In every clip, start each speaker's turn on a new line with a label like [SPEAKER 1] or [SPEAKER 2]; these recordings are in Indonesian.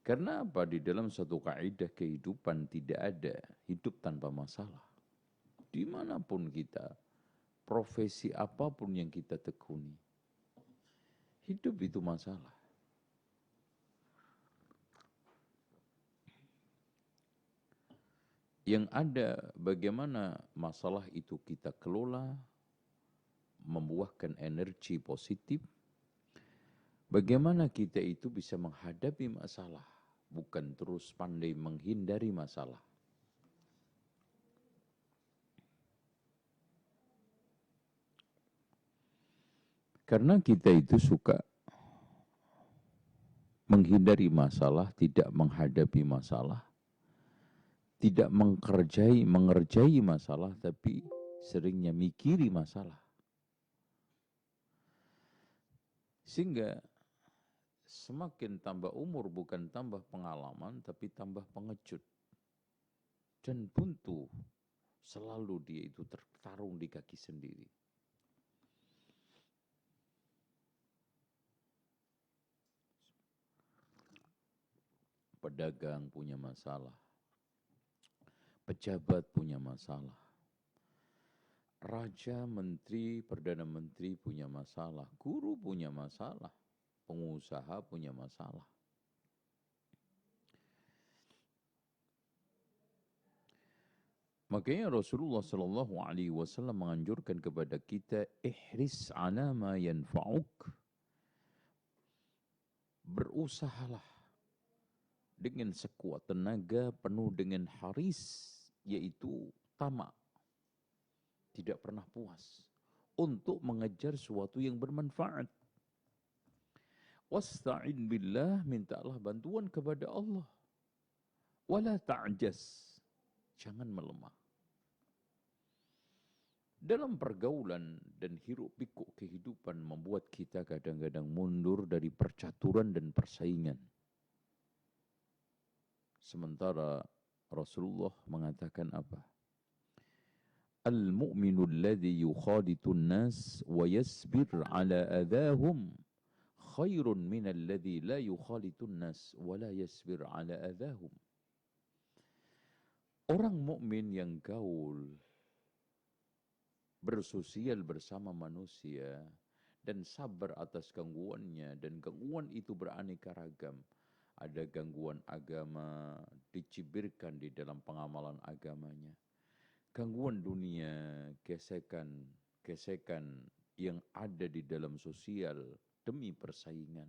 [SPEAKER 1] Karena apa? Di dalam satu kaidah kehidupan tidak ada hidup tanpa masalah. Dimanapun kita, profesi apapun yang kita tekuni, hidup itu masalah. Yang ada bagaimana masalah itu kita kelola, membuahkan energi positif, bagaimana kita itu bisa menghadapi masalah, bukan terus pandai menghindari masalah. Karena kita itu suka menghindari masalah, tidak menghadapi masalah, tidak mengerjai masalah, tapi seringnya mikiri masalah. Sehingga semakin tambah umur bukan tambah pengalaman, tapi tambah pengecut. Dan buntu, selalu dia itu tertarung di kaki sendiri. Pedagang punya masalah, pejabat punya masalah, raja, menteri, perdana menteri punya masalah, guru punya masalah, pengusaha punya masalah. Makanya Rasulullah Sallallahu Alaihi Wasallam menganjurkan kepada kita, ihris ala ma yanfa'uk, berusahalah dengan sekuat tenaga, penuh dengan haris, yaitu tamak, tidak pernah puas, untuk mengejar sesuatu yang bermanfaat. Wasta'in billah, mintalah bantuan kepada Allah. Wala ta'jas, jangan melemah. Dalam pergaulan dan hiruk pikuk kehidupan membuat kita kadang-kadang mundur dari percaturan dan persaingan. Sementara Rasulullah mengatakan apa? Al-mu'minu alladhi yukhaditun nas wa yasbir ala adahum khairun min alladhi la yukhaditun nas wa la yasbir ala adahum. Orang mukmin yang gaul, bersosial bersama manusia, dan sabar atas gangguannya, dan gangguan itu beraneka ragam. Ada gangguan agama, dicibirkan di dalam pengamalan agamanya. Gangguan dunia, gesekan yang ada di dalam sosial demi persaingan.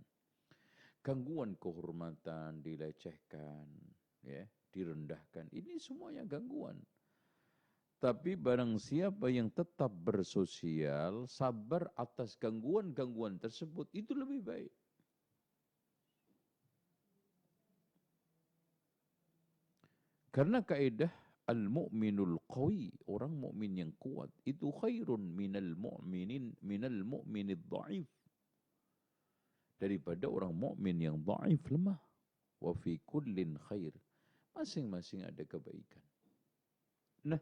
[SPEAKER 1] Gangguan kehormatan, dilecehkan, ya, direndahkan. Ini semuanya gangguan. Tapi barang siapa yang tetap bersosial, sabar atas gangguan-gangguan tersebut, itu lebih baik. Karena kaidah al-mu'minul qawi, orang mukmin yang kuat, itu khairun minal mu'minid dha'if. Daripada orang mukmin yang dhaif, lemah. Wa fi kullin khair. Masing-masing ada kebaikan. Nah,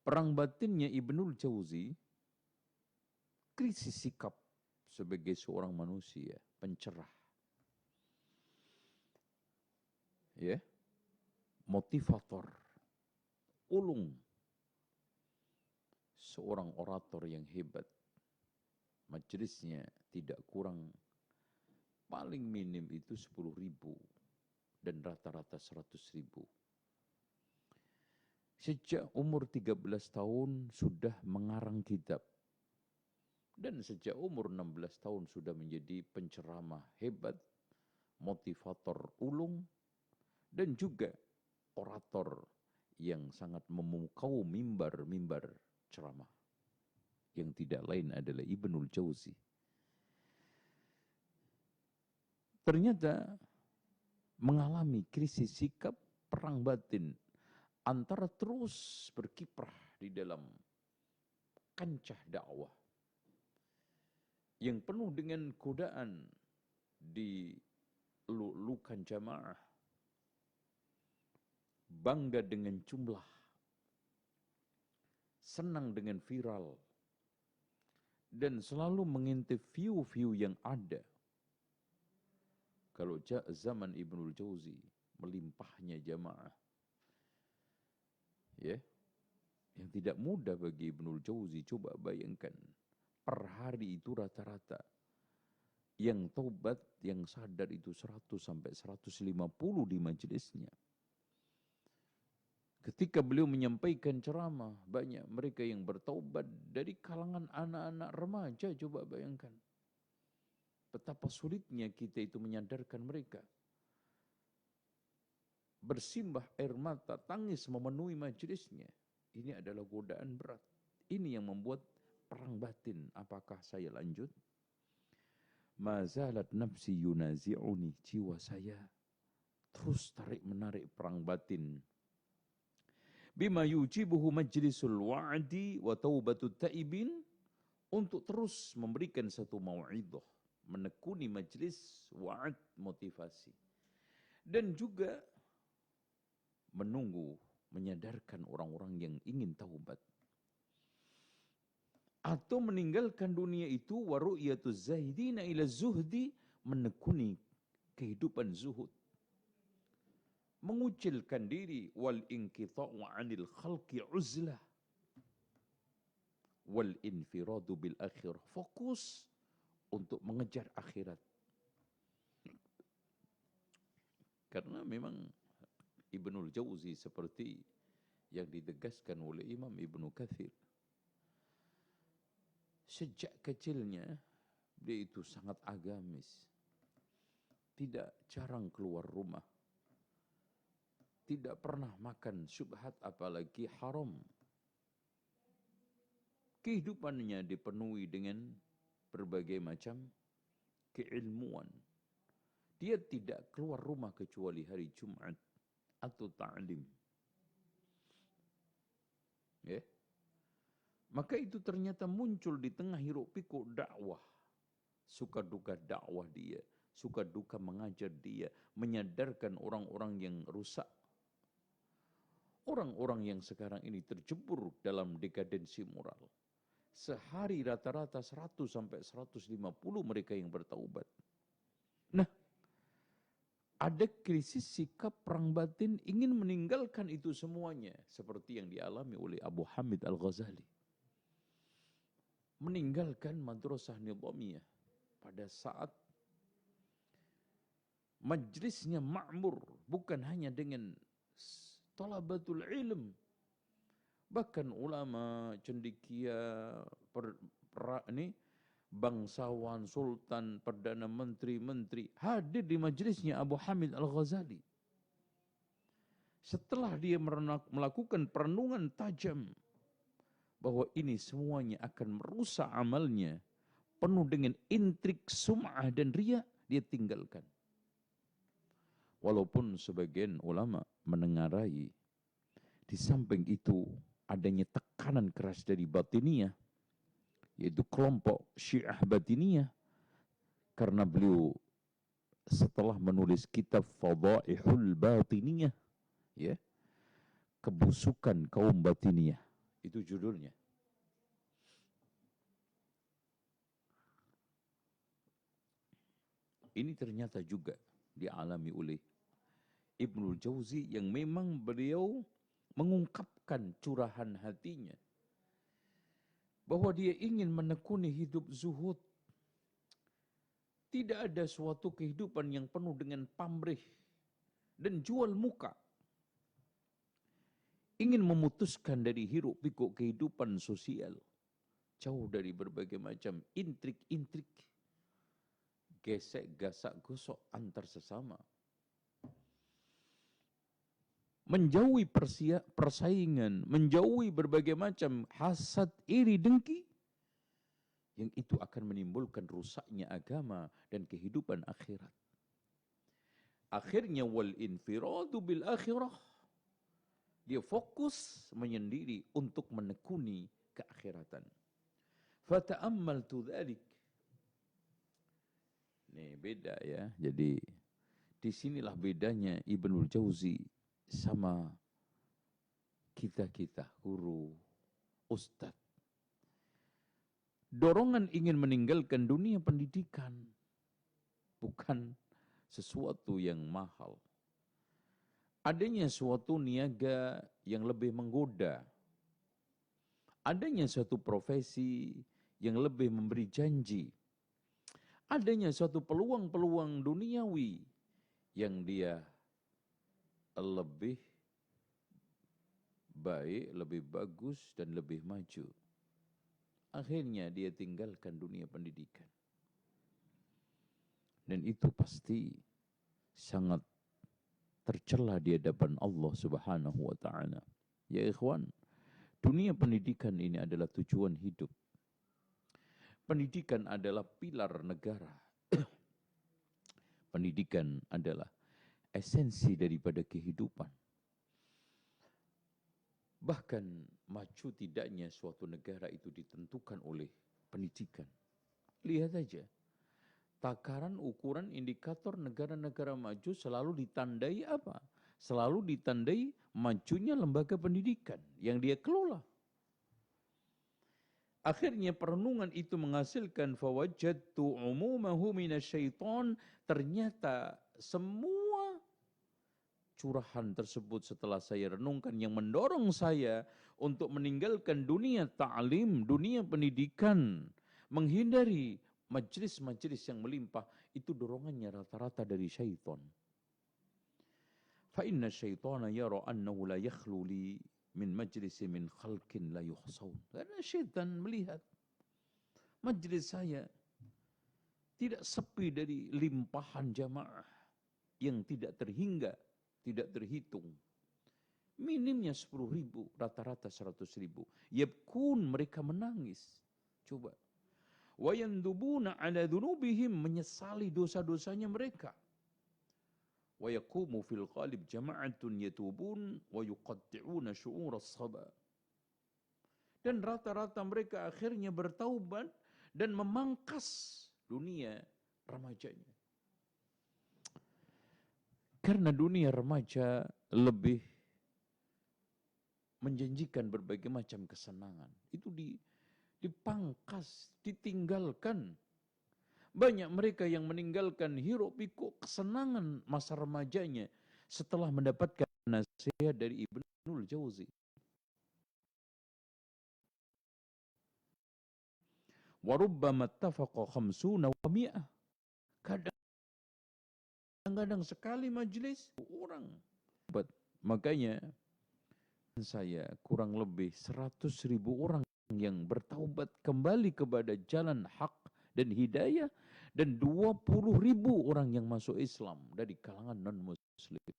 [SPEAKER 1] perang batinnya Ibnul Jauzi, krisis sikap sebagai seorang manusia, pencerah. Ya, motivator, ulung, seorang orator yang hebat. Majelisnya tidak kurang, paling minim itu 10.000 dan rata-rata 100.000. Sejak umur 13 tahun sudah mengarang kitab. Dan sejak umur 16 tahun sudah menjadi penceramah hebat, motivator ulung, dan juga orator yang sangat memukau mimbar-mimbar ceramah. Yang tidak lain adalah Ibnul Jauzi. Ternyata mengalami krisis sikap, perang batin, antara terus berkiprah di dalam kancah dakwah yang penuh dengan godaan di lulukan jamaah, bangga dengan jumlah, senang dengan viral, dan selalu mengintip view-view yang ada. Kalau zaman Ibnul Jauzi, melimpahnya jamaah. Ya, yang tidak mudah bagi Ibnul Jauzi, coba bayangkan. Per hari itu rata-rata yang taubat, yang sadar itu 100 sampai 150 di majelisnya. Ketika beliau menyampaikan ceramah, banyak mereka yang bertaubat dari kalangan anak-anak remaja, coba bayangkan. Betapa sulitnya kita itu menyadarkan mereka. Bersimbah air mata, tangis memenuhi majelisnya. Ini adalah godaan berat. Ini yang membuat perang batin. Apakah saya lanjut? Mazalat nafsi yunazi'uni, jiwa saya terus tarik-menarik perang batin. Bima yujibuhu majlisul wa'di wa taubatut ta'ibin, untuk terus memberikan satu mau'idah, menekuni majlis wa'ad, motivasi. Dan juga menunggu, menyadarkan orang-orang yang ingin taubat. Atau meninggalkan dunia itu, wa ru'yatuz zahidina ila zuhdi, menekuni kehidupan zuhud. Mengucilkan diri, wal inqita'u 'anil khalqi uzlah, wal infiradu bil akhirah, fokus untuk mengejar akhirat. Karena memang Ibnul Jauzi seperti yang ditegaskan oleh Imam Ibnu Katsir, sejak kecilnya dia itu sangat agamis, tidak jarang keluar rumah, tidak pernah makan syubhat apalagi haram. Kehidupannya dipenuhi dengan berbagai macam keilmuan. Dia tidak keluar rumah kecuali hari Jumat atau ta'lim. Ya. Maka itu ternyata muncul di tengah hiruk pikuk dakwah. Suka duka dakwah dia, suka duka mengajar dia, menyadarkan orang-orang yang rusak. Orang-orang yang sekarang ini terjebur dalam dekadensi moral. Sehari rata-rata 100 sampai 150 mereka yang bertaubat. Nah, ada krisis sikap perang batin ingin meninggalkan itu semuanya. Seperti yang dialami oleh Abu Hamid Al-Ghazali. Meninggalkan madrasah nizamiyah pada saat majlisnya ma'mur. Bukan hanya dengan talabatul ilm. Bahkan ulama, cendekia, bangsawan, sultan, perdana menteri hadir di majelisnya Abu Hamid Al-Ghazali. Setelah dia melakukan perenungan tajam bahwa ini semuanya akan merusak amalnya, penuh dengan intrik, sum'ah dan riya, dia tinggalkan. Walaupun sebagian ulama menengarai, di samping itu adanya tekanan keras dari batiniyah, yaitu kelompok Syiah Batiniyah, karena beliau setelah menulis kitab Fadaihul Batiniyah, ya, kebusukan kaum Batiniyah, itu judulnya. Ini ternyata juga dialami oleh Ibnul Jauzi, yang memang beliau mengungkapkan curahan hatinya bahwa dia ingin menekuni hidup zuhud. Tidak ada suatu kehidupan yang penuh dengan pamrih dan jual muka. Ingin memutuskan dari hiruk pikuk kehidupan sosial, jauh dari berbagai macam intrik-intrik, gesek, gasak, gosok antar sesama. Menjauhi persaingan, menjauhi berbagai macam hasad, iri, dengki, yang itu akan menimbulkan rusaknya agama dan kehidupan akhirat. Akhirnya wal infiradu bil akhirah, dia fokus menyendiri untuk menekuni keakhiratan. Fata'ammaltu dzalik. Nih beda ya. Jadi disinilah bedanya Ibnul Jauzi sama kita-kita, guru, ustadz. Dorongan ingin meninggalkan dunia pendidikan bukan sesuatu yang mahal. Adanya suatu niaga yang lebih menggoda. Adanya suatu profesi yang lebih memberi janji. Adanya suatu peluang-peluang duniawi yang dia lebih baik, lebih bagus, dan lebih maju. Akhirnya dia tinggalkan dunia pendidikan. Dan itu pasti sangat tercela di hadapan Allah Subhanahu wa taala. Ya ikhwan, dunia pendidikan ini adalah tujuan hidup. Pendidikan adalah pilar negara. Pendidikan adalah esensi daripada kehidupan. Bahkan maju tidaknya suatu negara itu ditentukan oleh pendidikan. Lihat aja, takaran ukuran indikator negara-negara maju selalu ditandai apa? Selalu ditandai majunya lembaga pendidikan yang dia kelola. Akhirnya perenungan itu menghasilkan fawajadtu umumahu minasyaiton. Ternyata semua curahan tersebut setelah saya renungkan yang mendorong saya untuk meninggalkan dunia ta'lim, dunia pendidikan, menghindari majelis-majelis yang melimpah, itu dorongannya rata-rata dari syaitan. Fa inna syaitana yara annahu la yakhlu li min majlisi min khalqin la yuhsaun. Karena syaitan melihat majlis saya tidak sepi dari limpahan jamaah yang tidak terhingga, tidak terhitung. Minimnya 10.000, rata-rata 100.000. Yabkun, mereka menangis. Coba. Wa yandubuna ala dhunubihim, menyesali dosa-dosanya mereka. Wa yaqumu fil qalib jama'atun yatubun wa yuqatti'una syu'ur as-saba. Dan rata-rata mereka akhirnya bertaubat dan memangkas dunia remajanya. Karena dunia remaja lebih menjanjikan berbagai macam kesenangan. Itu dipangkas, ditinggalkan. Banyak mereka yang meninggalkan hiruk pikuk kesenangan masa remajanya setelah mendapatkan nasihat dari Ibnul Jauzi. Wa rubbama ittafaqa 50 wa 100. Kadang-kadang sekali majelis orang. Makanya saya kurang lebih 100.000 orang yang bertaubat kembali kepada jalan hak dan hidayah, dan 20.000 orang yang masuk Islam dari kalangan non-muslim.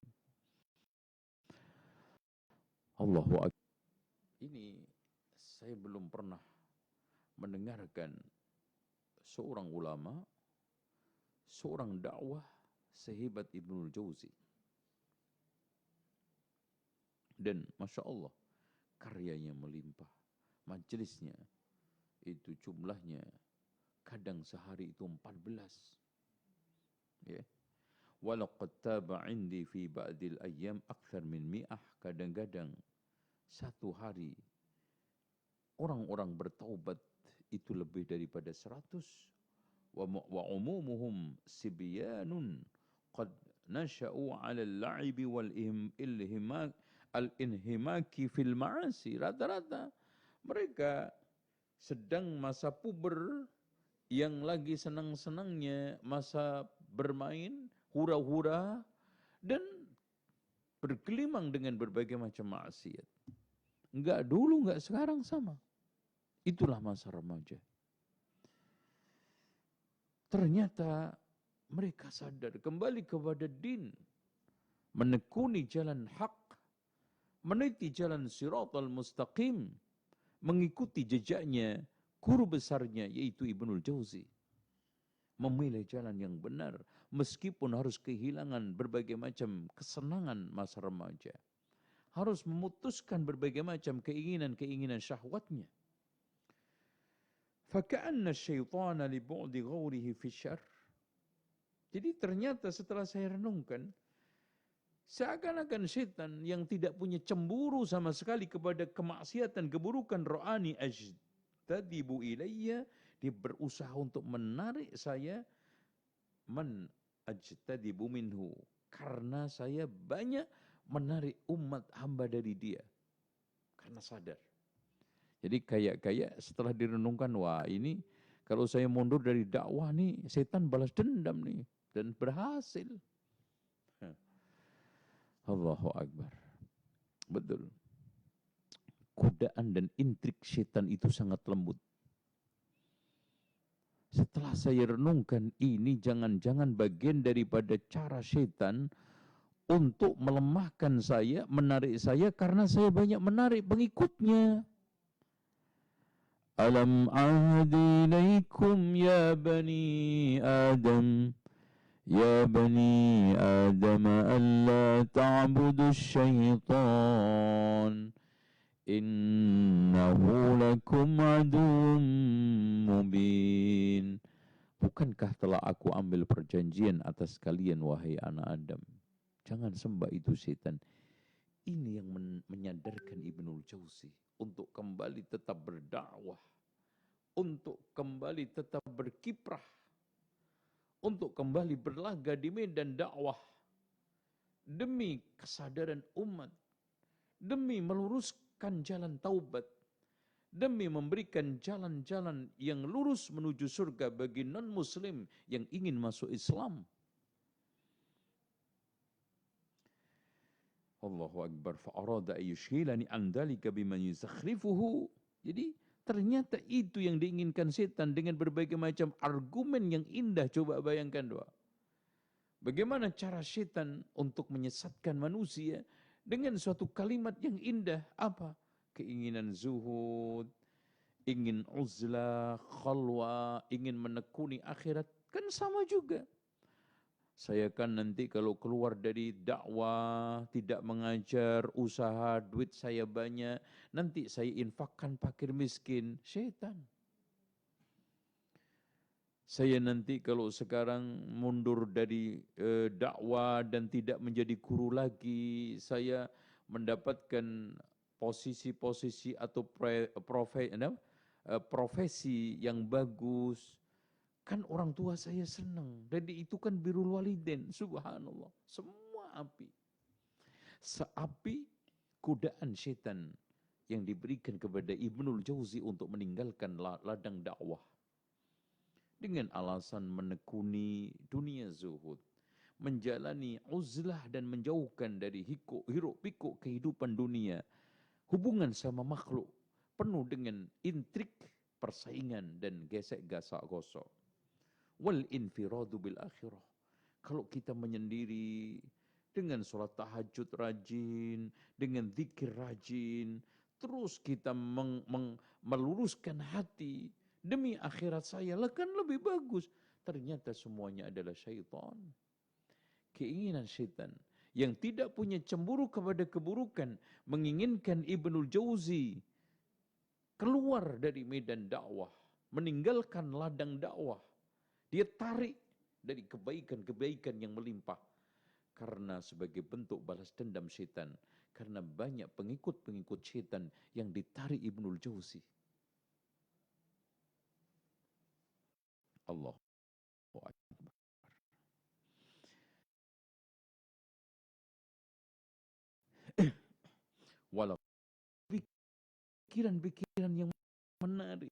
[SPEAKER 1] Allahu Akbar. Ini saya belum pernah mendengarkan seorang ulama, seorang dakwah sehebat Ibnul Jauzi. Dan Masya Allah, karyanya melimpah. Majelisnya itu jumlahnya kadang sehari itu 14. Ya. Walaqad taba indi fi ba'dil ayyam akthar min mi'ah. Kadang-kadang satu hari orang-orang bertaubat itu lebih daripada 100. Wa umumuhum sibyanun qad nasha'u 'ala al-la'ibi wal al-inhimaki fil ma'asi. Rata-rata mereka sedang masa puber yang lagi senang-senangnya, masa bermain, hura-hura, dan bergelimang dengan berbagai macam maksiat. Enggak dulu, enggak sekarang, sama. Itulah masa remaja. Ternyata mereka sadar kembali kepada din, menekuni jalan hak, meniti jalan siratal mustaqim, mengikuti jejaknya guru besarnya yaitu Ibnul Jauzi. Memilih jalan yang benar meskipun harus kehilangan berbagai macam kesenangan masa remaja. Harus memutuskan berbagai macam keinginan-keinginan syahwatnya. Faka'anna syaitana li bu'di ghawrihi fi syarr. Jadi ternyata setelah saya renungkan, seakan-akan syaitan yang tidak punya cemburu sama sekali kepada kemaksiatan, keburukan rohani, ajdadibu ilayya, dia berusaha untuk menarik saya, ajtadibu minhu, karena saya banyak menarik umat hamba dari dia, karena sadar. Jadi kayak setelah direnungkan, wah ini kalau saya mundur dari dakwah nih, setan balas dendam nih, dan berhasil. Allahu Akbar. Betul. Godaan dan intrik setan itu sangat lembut. Setelah saya renungkan, ini jangan-jangan bagian daripada cara setan untuk melemahkan saya, menarik saya, karena saya banyak menarik pengikutnya. Alam ahdi ilaikum ya bani Adam, ya bani Adam, alla ta'budu syaitan, innahu lakum aduwwum mubin. Bukankah telah aku ambil perjanjian atas kalian, wahai anak Adam? Jangan sembah itu setan. Ini yang menyadarkan Ibnul Jauzi untuk kembali tetap berdakwah, untuk kembali tetap berkiprah, untuk kembali berlaga di medan dakwah, demi kesadaran umat, demi meluruskan jalan taubat, demi memberikan jalan-jalan yang lurus menuju surga bagi non-muslim yang ingin masuk Islam. Allahu Akbar, fa'arada ayyushhilani an dhalika biman yuzakhrifuhu. Jadi ternyata itu yang diinginkan setan dengan berbagai macam argumen yang indah. Coba bayangkan doa. Bagaimana cara setan untuk menyesatkan manusia dengan suatu kalimat yang indah. Apa? Keinginan zuhud, ingin uzlah, khalwa, ingin menekuni akhirat. Kan sama juga. Saya kan nanti kalau keluar dari dakwah, tidak mengajar, usaha, duit saya banyak, nanti saya infakkan fakir miskin. Syaitan. Saya nanti kalau sekarang mundur dari dakwah dan tidak menjadi guru lagi, saya mendapatkan posisi-posisi atau profesi yang bagus. Kan orang tua saya senang. Jadi itu kan birrul walidain. Subhanallah. Semua api. Seapi godaan setan yang diberikan kepada Ibnul Jauzi untuk meninggalkan ladang dakwah. Dengan alasan menekuni dunia zuhud. Menjalani uzlah dan menjauhkan dari hiruk pikuk kehidupan dunia. Hubungan sama makhluk. Penuh dengan intrik, persaingan dan gesek-gasak gosok. Wal infiradu bil akhirah. Kalau kita menyendiri dengan sholat tahajud rajin, dengan zikir rajin, terus kita meluruskan hati demi akhirat saya, kan lebih bagus. Ternyata semuanya adalah syaitan. Keinginan syaitan yang tidak punya cemburu kepada keburukan, menginginkan Ibnul Jauzi keluar dari medan dakwah, meninggalkan ladang dakwah. Dia tarik dari kebaikan-kebaikan yang melimpah. Karena sebagai bentuk balas dendam syaitan. Karena banyak pengikut-pengikut syaitan yang ditarik Ibnul Jauzi. Allahu Akbar. Walau pikiran-pikiran yang menarik.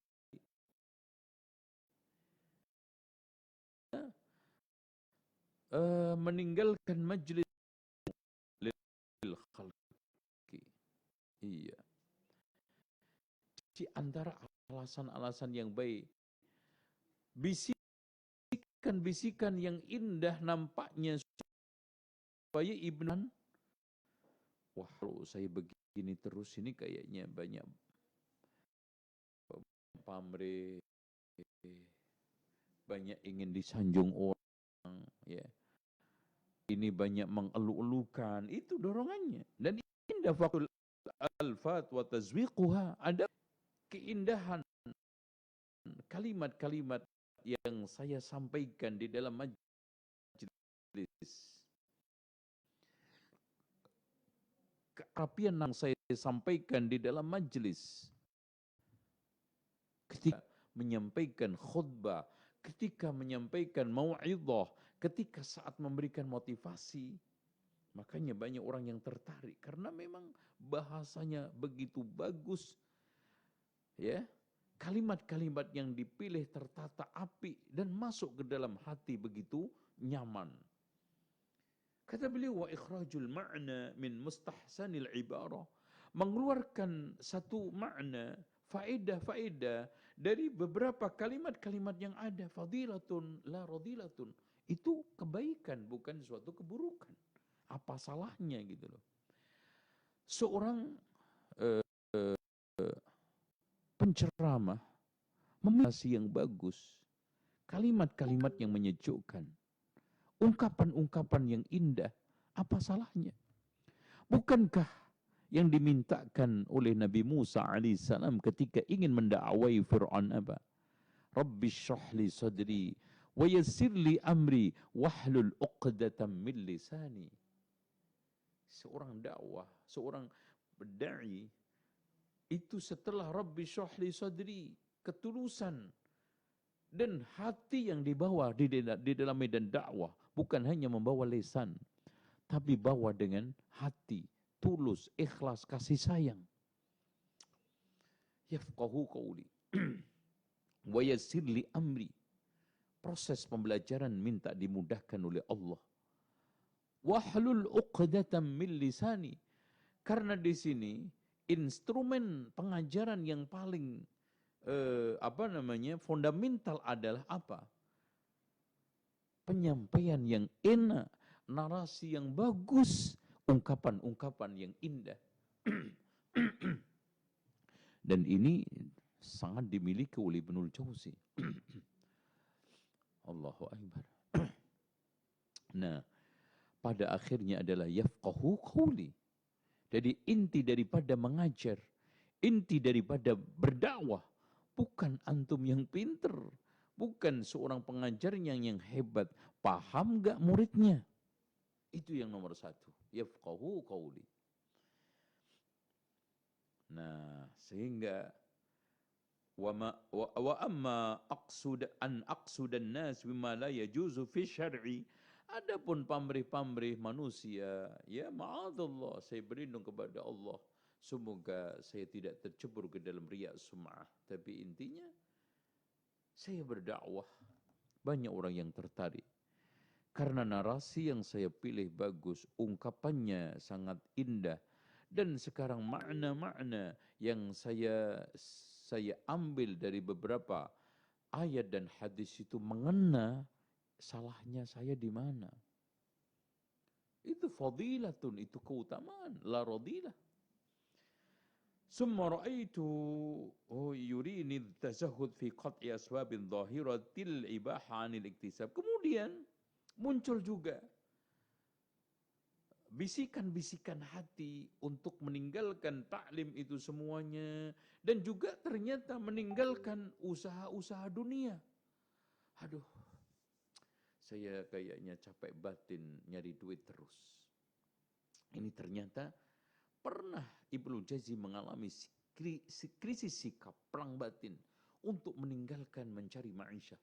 [SPEAKER 1] Meninggalkan majlis lil khalqi. Iya. Di antara alasan-alasan yang baik, bisikan-bisikan yang indah nampaknya supaya Ibnan, wah kalau saya begini terus ini kayaknya banyak pamrih, banyak ingin disanjung orang, ya. Ini banyak mengeluh-elukan, itu dorongannya. Dan indah fakul alfat wa tazwiquha, ada keindahan kalimat-kalimat yang saya sampaikan di dalam majlis. Keapian yang saya sampaikan di dalam majlis. Ketika menyampaikan khutbah, ketika menyampaikan mau'idhah, ketika saat memberikan motivasi, makanya banyak orang yang tertarik karena memang bahasanya begitu bagus, ya. Kalimat-kalimat yang dipilih tertata apik dan masuk ke dalam hati begitu nyaman. Kata beliau, wa ikhrajul ma'na min mustahsanil ibarah, mengeluarkan satu makna, faedah-faedah dari beberapa kalimat-kalimat yang ada, fadilatun la radilatun, itu kebaikan bukan suatu keburukan. Apa salahnya gitu loh. Seorang penceramah memiliki yang bagus, kalimat-kalimat yang menyejukkan, ungkapan-ungkapan yang indah, apa salahnya? Bukankah yang dimintakan oleh Nabi Musa alaihissalam ketika ingin mendakwai Fir'aun apa? Rabbi shrah li sadri wa yassir li amri wahlul 'uqdatam min lisani. Seorang dakwah, seorang dai itu setelah Rabbi shrah li sadri, ketulusan dan hati yang dibawa di dalam medan dakwah, bukan hanya membawa lisan, tapi bawa dengan hati, tulus, ikhlas, kasih sayang. Yafqahu qawli wa yassir li amri. Proses pembelajaran minta dimudahkan oleh Allah. Wahlul 'uqdatam min lisani. Karena di sini instrumen pengajaran yang paling fundamental adalah apa? Penyampaian yang enak, narasi yang bagus, ungkapan-ungkapan yang indah. Dan ini sangat dimiliki oleh Ibnul Jauzi. Allahu Akbar. Nah, pada akhirnya adalah yafqahu qawli. Jadi inti daripada mengajar, inti daripada berdakwah, bukan antum yang pinter, bukan seorang pengajarnya yang hebat, paham gak muridnya? Itu yang nomor satu. Yafqahu qawli. Nah, sehingga wa amma aqsudan nas bima la yajuzu fi syar'i. Adapun pamrih-pamrih manusia, ya ma'adallah, saya berlindung kepada Allah. Semoga saya tidak tercebur ke dalam riya sum'ah. Tapi intinya, saya berdakwah. Banyak orang yang tertarik. Karena narasi yang saya pilih bagus, ungkapannya sangat indah. Dan sekarang makna-makna yang saya ambil dari beberapa ayat dan hadis itu mengena, salahnya saya di mana? Itu fadilatun, itu keutamaan, la radilah. Summa ra'aitu yurini tazahud fi qat'i aswabin dhahiratil ibaha 'anil iktisab. Kemudian muncul juga bisikan-bisikan hati untuk meninggalkan taklim itu semuanya, dan juga ternyata meninggalkan usaha-usaha dunia. Aduh, saya kayaknya capek batin nyari duit terus. Ini ternyata pernah Ibnu Jauzi mengalami krisis sikap, perang batin untuk meninggalkan mencari ma'isyah.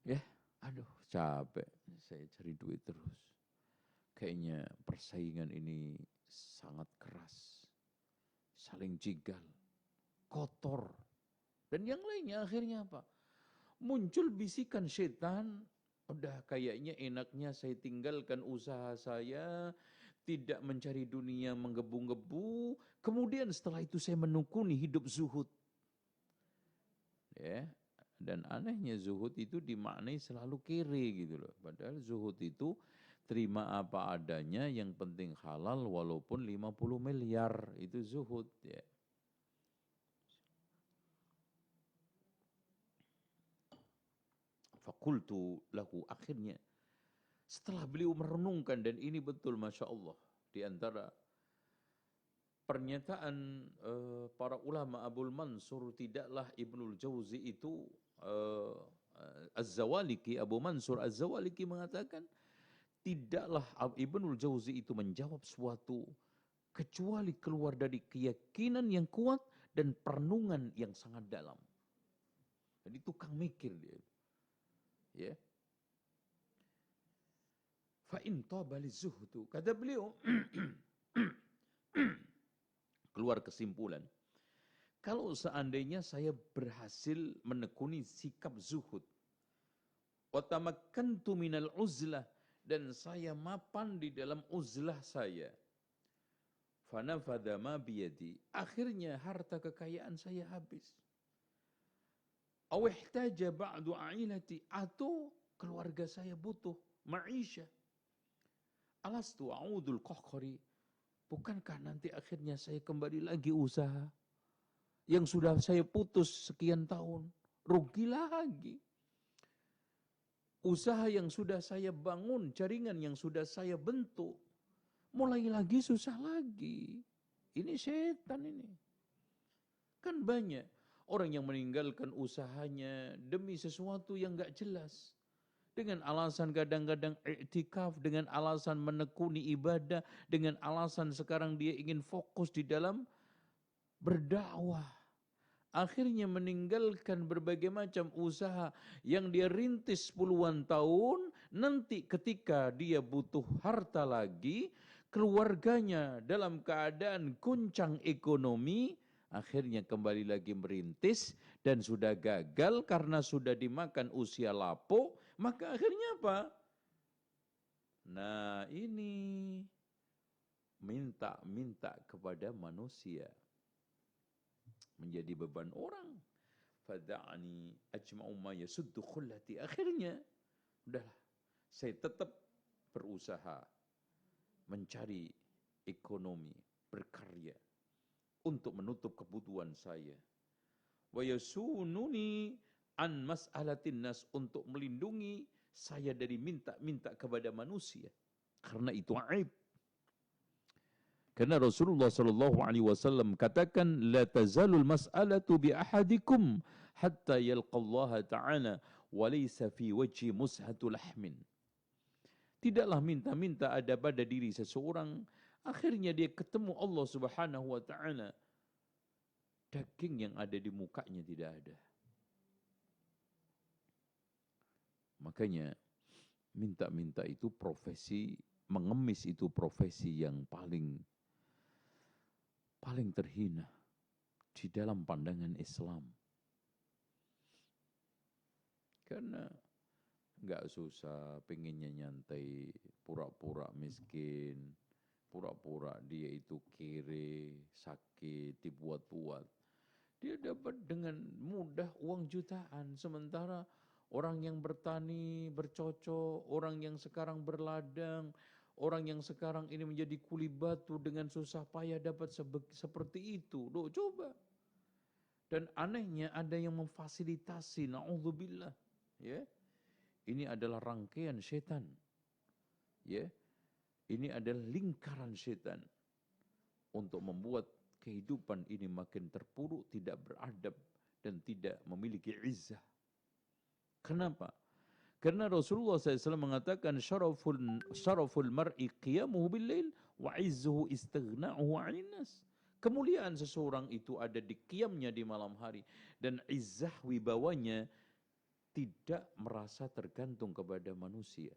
[SPEAKER 1] Ya, aduh capek saya cari duit terus. Kayaknya persaingan ini sangat keras, saling jigal, kotor, dan yang lainnya. Akhirnya apa? Muncul bisikan setan, udah kayaknya enaknya saya tinggalkan usaha saya, tidak mencari dunia menggebu-gebu. Kemudian setelah itu saya menekuni hidup zuhud. Ya, dan anehnya zuhud itu dimaknai selalu kere gitu loh. Padahal zuhud itu terima apa adanya, yang penting halal walaupun 50 miliar, itu zuhud ya. Fakultu lahu, akhirnya setelah beliau merenungkan, dan ini betul Masya Allah, di antara pernyataan para ulama Abul Mansur, tidaklah Ibnul Jauzi itu Az-Zawaliki, Abu Mansur Az-Zawaliki mengatakan, tidaklah Ibnul Jauzi itu menjawab suatu kecuali keluar dari keyakinan yang kuat dan perenungan yang sangat dalam. Jadi tukang mikir dia. Ya. Fa in taba lizuhdu, kata beliau, keluar kesimpulan, kalau seandainya saya berhasil menekuni sikap zuhud, wa tamakkantu minal uzlah, dan saya mapan di dalam uzlah saya, fanafadha ma biyadi, akhirnya harta kekayaan saya habis. Aw ihtaja ba'du ailati, atau keluarga saya butuh maisha. Alastu a'udul qakhari, bukankah nanti akhirnya saya kembali lagi usaha yang sudah saya putus sekian tahun, rugi lagi. Usaha yang sudah saya bangun, jaringan yang sudah saya bentuk, mulai lagi susah lagi. Ini setan ini. Kan banyak orang yang meninggalkan usahanya demi sesuatu yang gak jelas. Dengan alasan kadang-kadang i'tikaf, dengan alasan menekuni ibadah, dengan alasan sekarang dia ingin fokus di dalam berdakwah. Akhirnya meninggalkan berbagai macam usaha yang dia rintis puluhan tahun, nanti ketika dia butuh harta lagi, keluarganya dalam keadaan guncang ekonomi, akhirnya kembali lagi merintis dan sudah gagal karena sudah dimakan usia lapuk, maka akhirnya apa? Nah ini minta-minta kepada manusia, menjadi beban orang. Fada'ani ajma'u ma yasuddu khullati, akhirnya udahlah, saya tetap berusaha mencari ekonomi, berkarya untuk menutup kebutuhan saya. Wa yasununi an mas'alatin nas, untuk melindungi saya dari minta-minta kepada manusia, karena itu aib. Karena Rasulullah sallallahu alaihi wasallam katakan, la tazalul mas'alatu bi ahadikum hatta yalqallaha ta'ala wa laysa fi wajhi mushatu lahmin. Tidaklah minta-minta ada pada diri seseorang, akhirnya dia ketemu Allah Subhanahu wa taala, daging yang ada di mukanya tidak ada. Makanya minta-minta itu profesi, mengemis itu profesi yang paling terhina di dalam pandangan Islam. Karena enggak susah, pengennya nyantai, pura-pura miskin, pura-pura dia itu kere, sakit, dibuat-buat. Dia dapat dengan mudah uang jutaan, sementara orang yang bertani, bercocok, orang yang sekarang berladang, orang yang sekarang ini menjadi kuli batu dengan susah payah dapat seperti itu. Loh, coba. Dan anehnya ada yang memfasilitasi, na'udzubillah. Ya. Ini adalah rangkaian setan. Ya. Ini adalah lingkaran setan untuk membuat kehidupan ini makin terpuruk, tidak beradab dan tidak memiliki izzah. Kenapa? Karena Rasulullah SAW mengatakan syaraful mar'i qiyamuhu bil-lail wa izzuhu istighna'uhu 'anil nas. Kemuliaan seseorang itu ada di qiyamnya di malam hari, dan izzah wibawanya tidak merasa tergantung kepada manusia.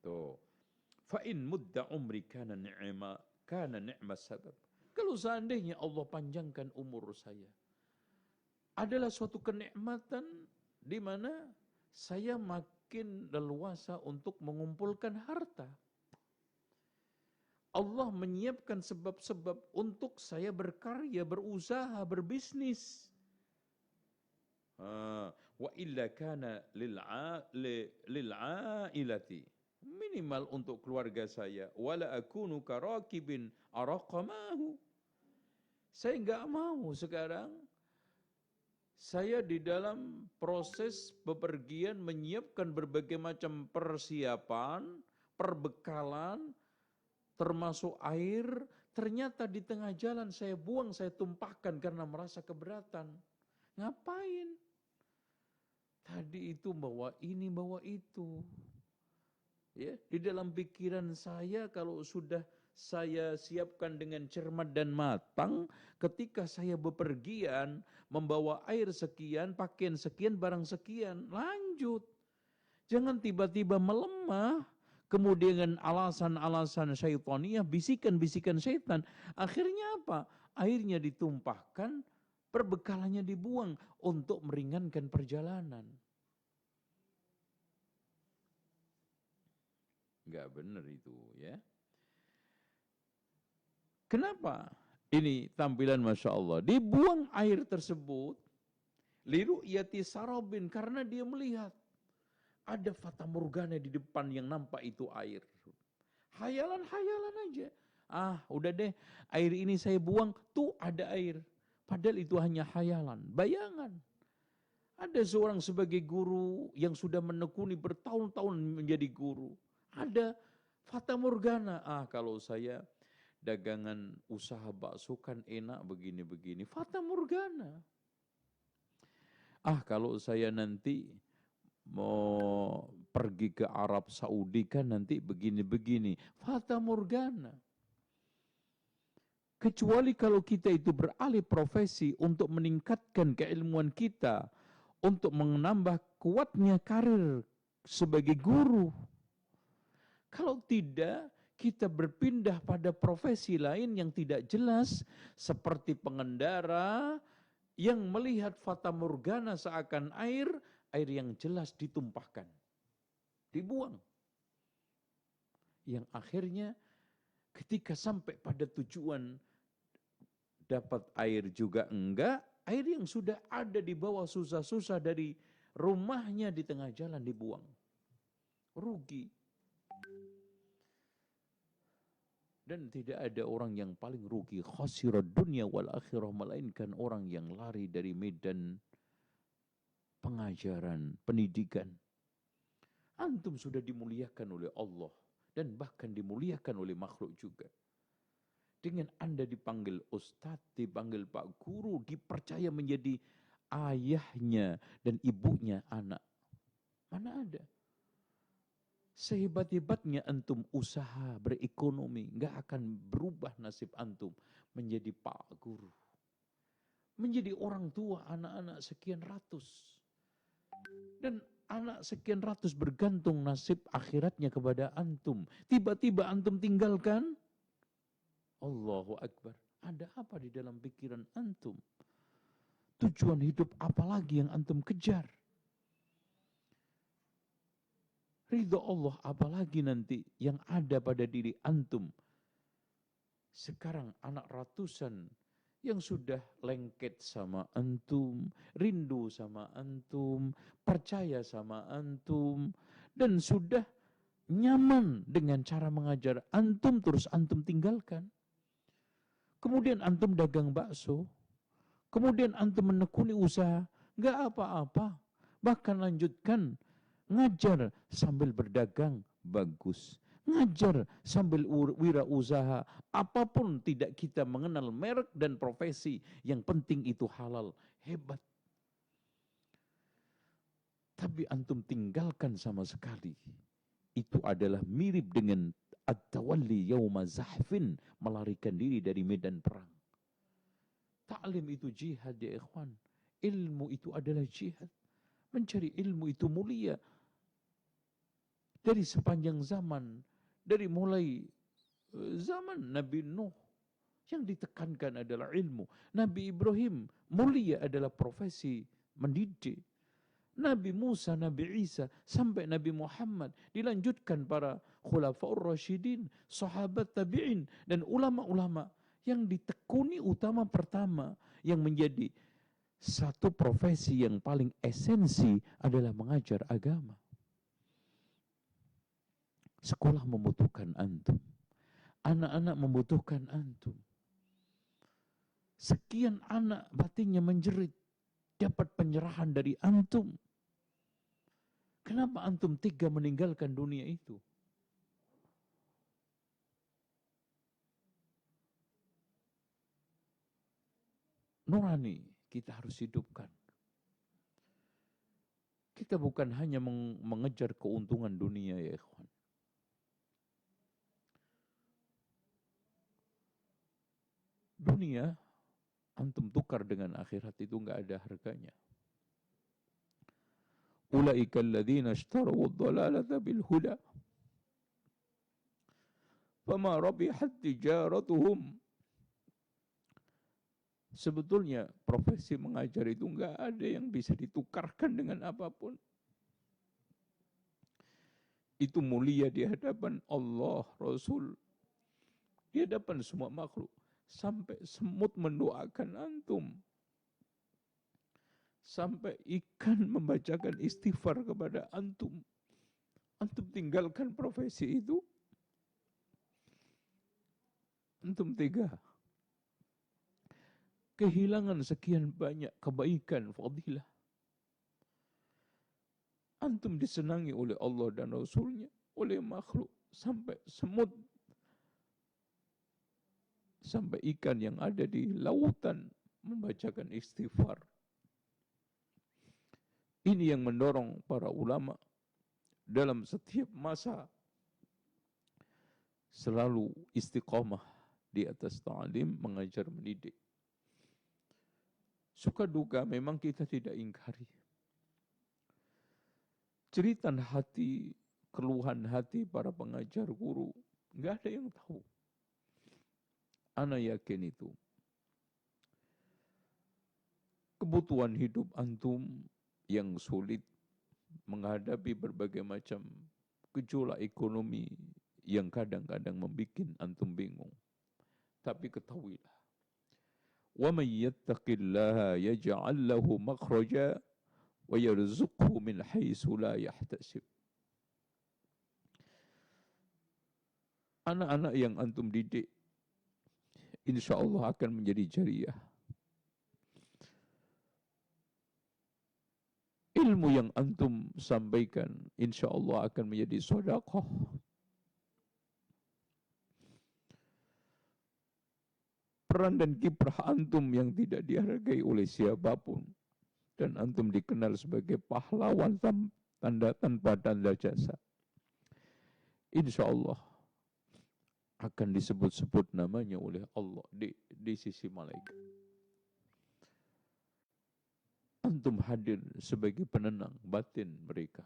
[SPEAKER 1] Tuh. Fa in mudda umri kana ni'ma sabab. Kalau seandainya Allah panjangkan umur saya, adalah suatu kenikmatan di mana saya makin leluasa untuk mengumpulkan harta. Allah menyiapkan sebab-sebab untuk saya berkarya, berusaha, berbisnis. Wa illa kana lil'ailati, minimal untuk keluarga saya. Wala akunu karakibin araqamahu. Saya enggak mau sekarang saya di dalam proses bepergian menyiapkan berbagai macam persiapan, perbekalan, termasuk air, ternyata di tengah jalan saya buang, saya tumpahkan karena merasa keberatan. Ngapain? Tadi itu bawa ini, bawa itu. Ya, di dalam pikiran saya kalau sudah saya siapkan dengan cermat dan matang, ketika saya bepergian, membawa air sekian, pakaian sekian, barang sekian, lanjut. Jangan tiba-tiba melemah, kemudian alasan-alasan syaitaniyah, bisikan-bisikan syaitan. Akhirnya apa? Airnya ditumpahkan, perbekalannya dibuang untuk meringankan perjalanan. Enggak benar itu ya. Kenapa? Ini tampilan Masya Allah. Dibuang air tersebut, liru'yati sarabin, karena dia melihat ada fata morgana di depan yang nampak itu air. Hayalan-hayalan aja. Udah deh, air ini saya buang, tuh ada air. Padahal itu hanya hayalan, bayangan. Ada seorang sebagai guru yang sudah menekuni bertahun-tahun menjadi guru. Ada fata morgana. Kalau saya dagangan usaha bakso kan enak begini-begini. Fata morgana. Kalau saya nanti mau pergi ke Arab Saudi kan nanti begini-begini. Fata morgana. Kecuali kalau kita itu beralih profesi untuk meningkatkan keilmuan kita, untuk menambah kuatnya karir sebagai guru. Kalau tidak, kita berpindah pada profesi lain yang tidak jelas, seperti pengendara yang melihat fata morgana seakan air yang jelas ditumpahkan, dibuang. Yang akhirnya ketika sampai pada tujuan dapat air juga enggak, air yang sudah ada di bawah susah-susah dari rumahnya di tengah jalan dibuang. Rugi. Dan tidak ada orang yang paling rugi khasirad dunia wal akhirah, melainkan orang yang lari dari medan pengajaran, pendidikan. Antum sudah dimuliakan oleh Allah dan bahkan dimuliakan oleh makhluk juga. Dengan Anda dipanggil Ustadz, dipanggil Pak Guru, dipercaya menjadi ayahnya dan ibunya anak. Mana ada? Sehebat-hebatnya antum usaha berekonomi, nggak akan berubah nasib antum menjadi Pak Guru. Menjadi orang tua anak-anak sekian ratus. Dan anak sekian ratus bergantung nasib akhiratnya kepada antum. Tiba-tiba antum tinggalkan, Allahu Akbar. Ada apa di dalam pikiran antum? Tujuan hidup apa lagi yang antum kejar? Ridho Allah apalagi nanti yang ada pada diri antum? Sekarang anak ratusan yang sudah lengket sama antum, rindu sama antum, percaya sama antum, dan sudah nyaman dengan cara mengajar antum, terus antum tinggalkan. Kemudian antum dagang bakso, kemudian antum menekuni usaha, nggak apa-apa, bahkan lanjutkan ngajar sambil berdagang, bagus. Ngajar sambil wirausaha, apapun tidak kita mengenal merek dan profesi, yang penting itu halal, hebat. Tapi antum tinggalkan sama sekali. Itu adalah mirip dengan at-tawalli yawma zahfin, melarikan diri dari medan perang. Ta'lim itu jihad ya ikhwan. Ilmu itu adalah jihad. Mencari ilmu itu mulia. Dari sepanjang zaman, dari mulai zaman Nabi Nuh, yang ditekankan adalah ilmu. Nabi Ibrahim, mulia adalah profesi mendidik. Nabi Musa, Nabi Isa, sampai Nabi Muhammad, dilanjutkan para khulafaur rasyidin, sahabat tabi'in, dan ulama-ulama yang ditekuni utama pertama, yang menjadi satu profesi yang paling esensi adalah mengajar agama. Sekolah membutuhkan antum. Anak-anak membutuhkan antum. Sekian anak batinnya menjerit, dapat penyerahan dari antum. Kenapa antum tega meninggalkan dunia itu? Nurani kita harus hidupkan. Kita bukan hanya mengejar keuntungan dunia ya ikhwan. Dunia antum tukar dengan akhirat itu enggak ada harganya. Ulaika alladzina ishtaraw ad-dhalalata bil huda fama rabihat tijaratuhum. Sebetulnya profesi mengajar itu enggak ada yang bisa ditukarkan dengan apapun. Itu mulia di hadapan Allah, Rasul, di hadapan semua makhluk. Sampai semut mendoakan antum. Sampai ikan membacakan istighfar kepada antum. Antum tinggalkan profesi itu. Antum tega. Kehilangan sekian banyak kebaikan, fadilah. Antum disenangi oleh Allah dan Rasulnya, oleh makhluk. Sampai semut, sampai ikan yang ada di lautan membacakan istighfar. Ini yang mendorong para ulama dalam setiap masa selalu istiqamah di atas ta'lim, mengajar, mendidik. Suka duka memang kita tidak ingkari. Jeritan hati, keluhan hati para pengajar guru, nggak ada yang tahu. Ana yakin itu. Kebutuhan hidup antum yang sulit menghadapi berbagai macam gejolak ekonomi yang kadang-kadang membuat antum bingung. Tapi ketahuilah, وَمَنْ يَتَّقِ اللَّهَ يَجْعَلْ لَهُ مَخْرَجًا وَيَرْزُقْهُ مِنْ حَيْثُ لَا يَحْتَسِبُ. Anak-anak yang antum didik, insya Allah akan menjadi jariah. Ilmu yang antum sampaikan, insya Allah akan menjadi sedekah. Peran dan kiprah antum yang tidak dihargai oleh siapapun, dan antum dikenal sebagai pahlawan tanpa tanda jasa, insya Allah akan disebut-sebut namanya oleh Allah di sisi malaikat. Antum hadir sebagai penenang batin mereka.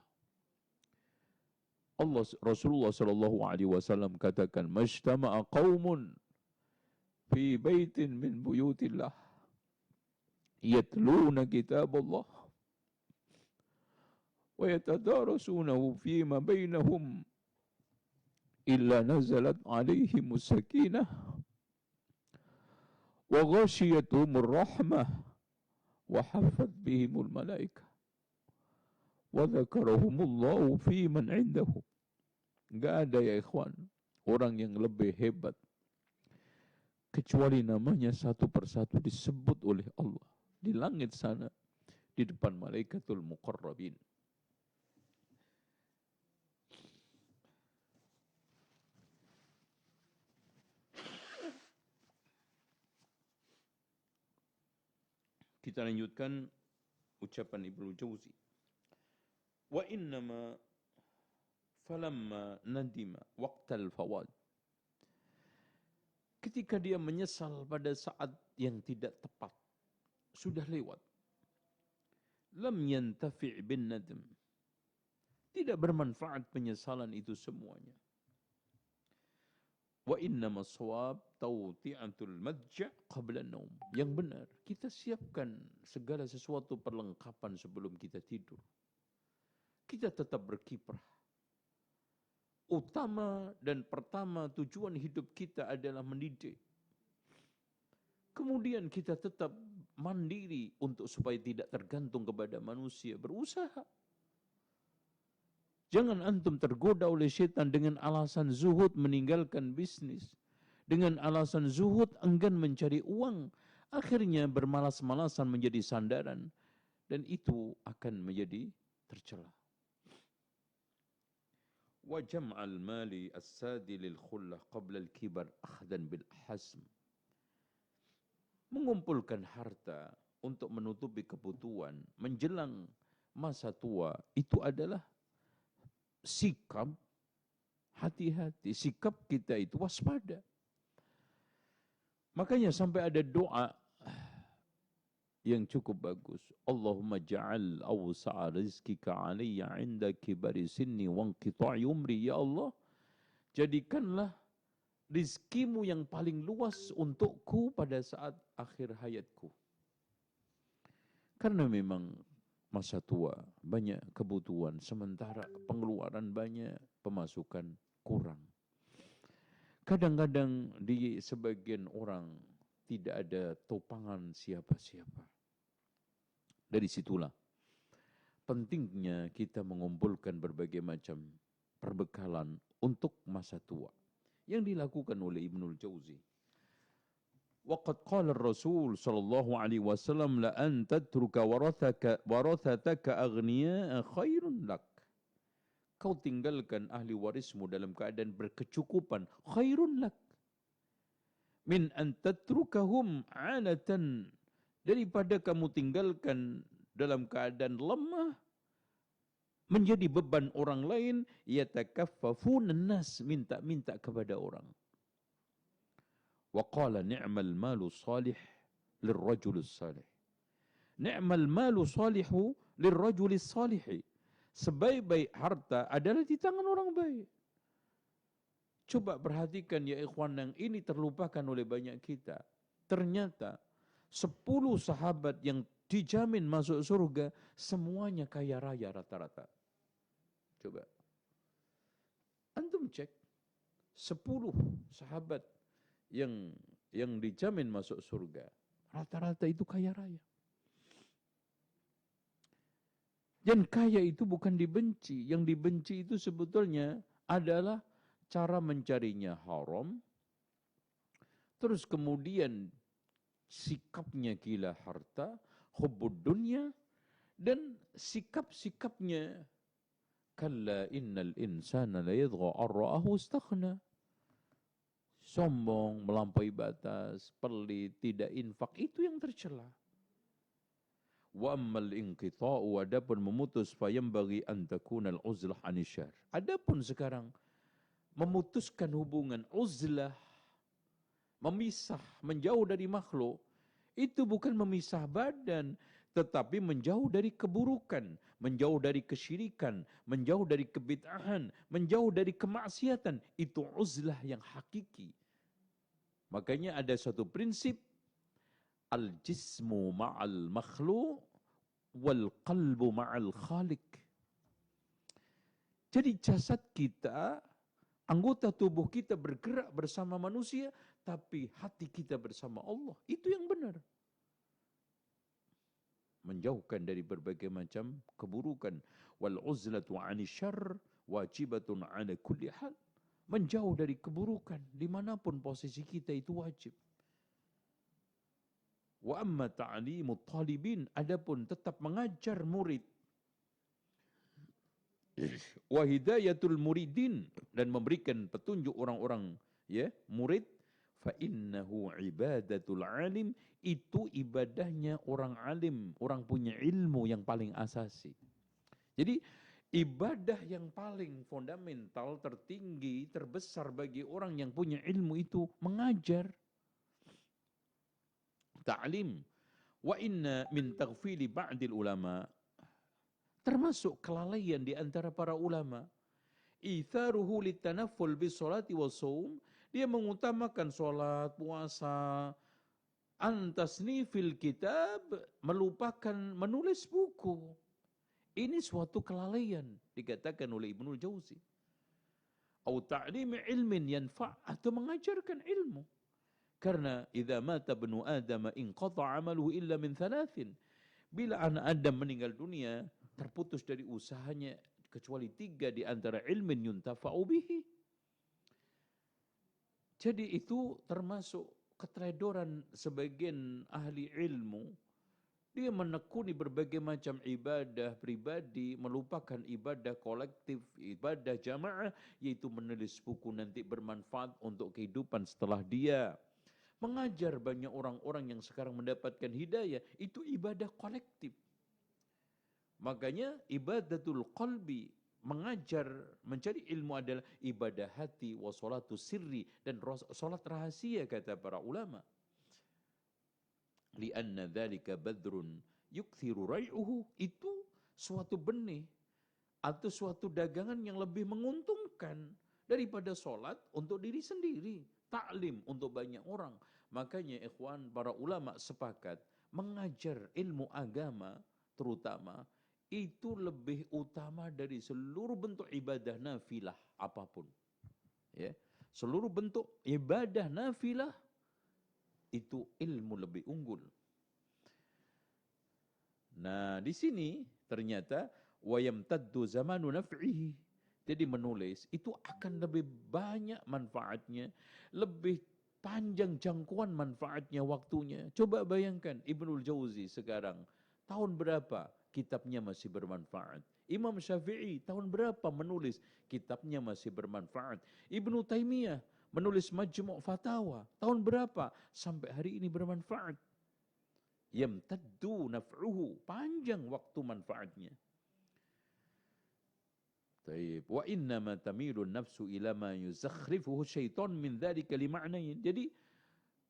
[SPEAKER 1] Rasulullah sallallahu alaihi wasallam katakan, "Majtama'a qaumun fi baitin min buyutillah yatluna kitabullah wa yatadarasunahu fima bainahum illa nazalat alaihimus sakinah wa ghashiyatuhumur rahmah wa haffat bihimul malaikah wa dzakarahumullahu fi man indahu." Enggak ada ya ikhwan orang yang lebih hebat kecuali namanya satu persatu disebut oleh Allah di langit sana, di depan malaikatul muqarrabin. Kita lanjutkan ucapan Ibnu Jauzi. Wa innama falamma nadima waqtal fawad. Ketika dia menyesal pada saat yang tidak tepat, sudah lewat. Lam yantafi' bin nadm. Tidak bermanfaat penyesalan itu semuanya. Wa innama shawab tawti'atul madja' qabla an-naum. Yang benar, kita siapkan segala sesuatu perlengkapan sebelum kita tidur. Kita tetap berkiprah. Utama dan pertama tujuan hidup kita adalah mendidik. Kemudian kita tetap mandiri untuk supaya tidak tergantung kepada manusia, berusaha. Jangan antum tergoda oleh syaitan dengan alasan zuhud meninggalkan bisnis. Dengan alasan zuhud enggan mencari uang. Akhirnya bermalas-malasan menjadi sandaran. Dan itu akan menjadi tercela. Wa jam'al mali as-sadi lil khullah qabla al-kibar akhdan bil hasm. Mengumpulkan harta untuk menutupi kebutuhan menjelang masa tua itu adalah sikap hati-hati, sikap kita itu waspada. Makanya sampai ada doa yang cukup bagus. Allahumma ja'al awsa'a rizkika alayya 'inda kibari sinni wa inqita'i umri. Ya Allah, jadikanlah rizkimu yang paling luas untukku pada saat akhir hayatku. Karena memang masa tua, banyak kebutuhan, sementara pengeluaran banyak, pemasukan kurang. Kadang-kadang di sebagian orang tidak ada topangan siapa-siapa. Dari situlah pentingnya kita mengumpulkan berbagai macam perbekalan untuk masa tua yang dilakukan oleh Ibnul Jauzi. Waqad qala Rasul sallallahu alaihi wasallam la an tatruka warathataka aghniya khairun lak. Kau tinggalkan ahli warismu dalam keadaan berkecukupan, khairun lak. Min an tatrukahum alatan, daripada kamu tinggalkan dalam keadaan lemah menjadi beban orang lain, yatakaffafun nas, minta-minta kepada orang. Wa qala ni'mal malu salih lirrajul salih. Ni'mal malu salihu lirrajul salih. Sebaik-baik harta adalah di tangan orang baik. Coba perhatikan ya ikhwan, yang ini terlupakan oleh banyak kita. Ternyata 10 sahabat yang dijamin masuk surga, semuanya kaya raya rata-rata. Coba. Antum cek, 10 sahabat yang dijamin masuk surga, rata-rata itu kaya raya. Dan kaya itu bukan dibenci. Yang dibenci itu sebetulnya adalah cara mencarinya haram, terus kemudian sikapnya gila harta, hubbud dunya, dan sikap-sikapnya kalla innal insana la yadgha ar-ra'ahu istaghna. Sombong, melampaui batas, pelit, tidak infak, itu yang tercela. Wa ammal inqita'u, adapun memutus, fayambaghi an takunal uzlah anisyar. Adapun sekarang memutuskan hubungan, uzlah, memisah, menjauh dari makhluk, itu bukan memisah badan, tetapi menjauh dari keburukan, menjauh dari kesyirikan, menjauh dari kebid'ahan, menjauh dari kemaksiatan. Itu uzlah yang hakiki. Makanya ada suatu prinsip, al-jismu ma'al makhluk wal qalbu ma'al khaliq. Jadi jasad kita, anggota tubuh kita bergerak bersama manusia, tapi hati kita bersama Allah. Itu yang benar. Menjauhkan dari berbagai macam keburukan. Wal uzlatu 'ani syarr wajibatun 'ala kulli hal. Menjauh dari keburukan, dimanapun posisi kita itu wajib. Wa amma ta'limut talibin, adapun tetap mengajar murid. Wa hidayatul muridin, dan memberikan petunjuk orang-orang ya murid. Fa innahu ibadatul alim, itu ibadahnya orang alim, orang punya ilmu yang paling asasi. Jadi ibadah yang paling fundamental, tertinggi, terbesar bagi orang yang punya ilmu itu mengajar. Ta'lim. Wa inna min taghfili ba'dil ulama, termasuk kelalaian di antara para ulama, itharuhu litanafful bis salati was shaum, dia mengutamakan salat, puasa, antasnifil kitab, melupakan menulis buku. Ini suatu kelalaian, dikatakan oleh Ibnul Jauzi. Atau ta'limi ilmin yanfa', atau mengajarkan ilmu. Karena idza mata ibnu Adam inqata 'amaluhu illa min thalathin. Bila anak Adam meninggal dunia, terputus dari usahanya kecuali 3 di antara ilmin yuntafa'u bihi. Jadi itu termasuk keteledoran sebagian ahli ilmu. Dia menekuni berbagai macam ibadah pribadi, melupakan ibadah kolektif, ibadah jamaah, yaitu menulis buku nanti bermanfaat untuk kehidupan setelah dia. Mengajar banyak orang-orang yang sekarang mendapatkan hidayah, itu ibadah kolektif. Makanya ibadatul qalbi, mengajar, mencari ilmu adalah ibadah hati, wa sholatu sirri, dan sholat rahasia kata para ulama. li'anna dzalika badrun yukthiru rai'uhu, itu suatu benih atau suatu dagangan yang lebih menguntungkan daripada sholat untuk diri sendiri, taklim untuk banyak orang. Makanya ikhwan, para ulama sepakat mengajar ilmu agama terutama itu lebih utama dari seluruh bentuk ibadah nafilah apapun. Ya, seluruh bentuk ibadah nafilah itu ilmu lebih unggul. Nah, di sini ternyata wayamtaddu zamanu naf'ihi. Jadi menulis itu akan lebih banyak manfaatnya, lebih panjang jangkauan manfaatnya waktunya. Coba bayangkan Ibnul Jauzi sekarang tahun berapa kitabnya masih bermanfaat? Imam Syafi'i tahun berapa menulis kitabnya masih bermanfaat? Ibnu Taimiyah menulis Majmu' Fatawa tahun berapa sampai hari ini bermanfaat? Yamtaddu naf'uhu, panjang waktu manfaatnya. Taib. Wa innama tamilun nafsu ila ma yuzakhrifuhu syaitan min dzalika lima'nain. Jadi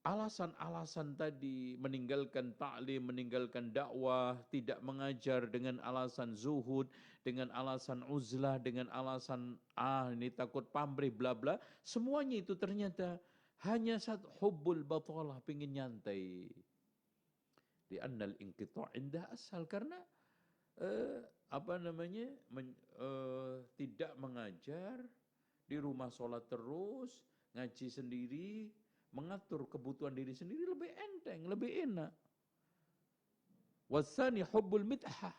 [SPEAKER 1] alasan-alasan tadi, meninggalkan ta'lim, meninggalkan dakwah, tidak mengajar dengan alasan zuhud, dengan alasan uzlah, dengan alasan ini takut pamrih bla bla, semuanya itu ternyata hanya satu hubbul batalah, pengin nyantai. Di annal inqita' indah asal, karena tidak mengajar, di rumah sholat terus, ngaji sendiri, mengatur kebutuhan diri sendiri lebih enteng, lebih enak. Wasani hubbul midhah,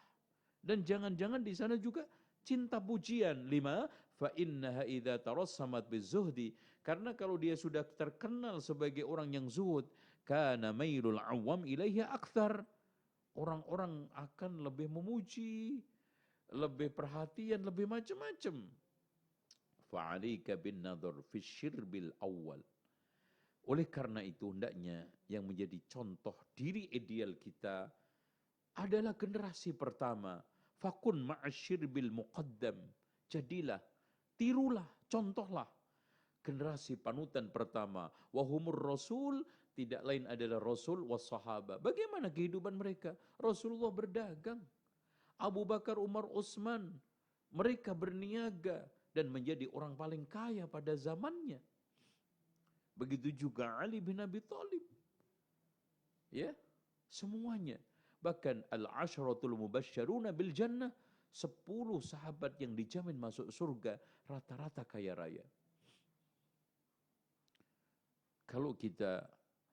[SPEAKER 1] dan jangan-jangan di sana juga cinta pujian. 5, fa innaha idza tarassamat bizuhdi, karena kalau dia sudah terkenal sebagai orang yang zuhud, kana mailul awam ilaihi akthar, orang-orang akan lebih memuji, lebih perhatian, lebih macam-macam. Fa'alika bin nadhar fi syirbil awal. Oleh karena itu hendaknya yang menjadi contoh diri ideal kita adalah generasi pertama. Fakun ma'asyirbil muqaddam. Jadilah, tirulah, contohlah generasi panutan pertama. Wahumur rasul, tidak lain adalah Rasul was sahaba. Bagaimana kehidupan mereka? Rasulullah berdagang, Abu Bakar, Umar, Utsman, mereka berniaga dan menjadi orang paling kaya pada zamannya. Begitu juga Ali bin Abi Thalib. Ya, semuanya. Bahkan al-asharatul mubasysyaruna bil jannah, 10 sahabat yang dijamin masuk surga, rata-rata kaya raya. Kalau kita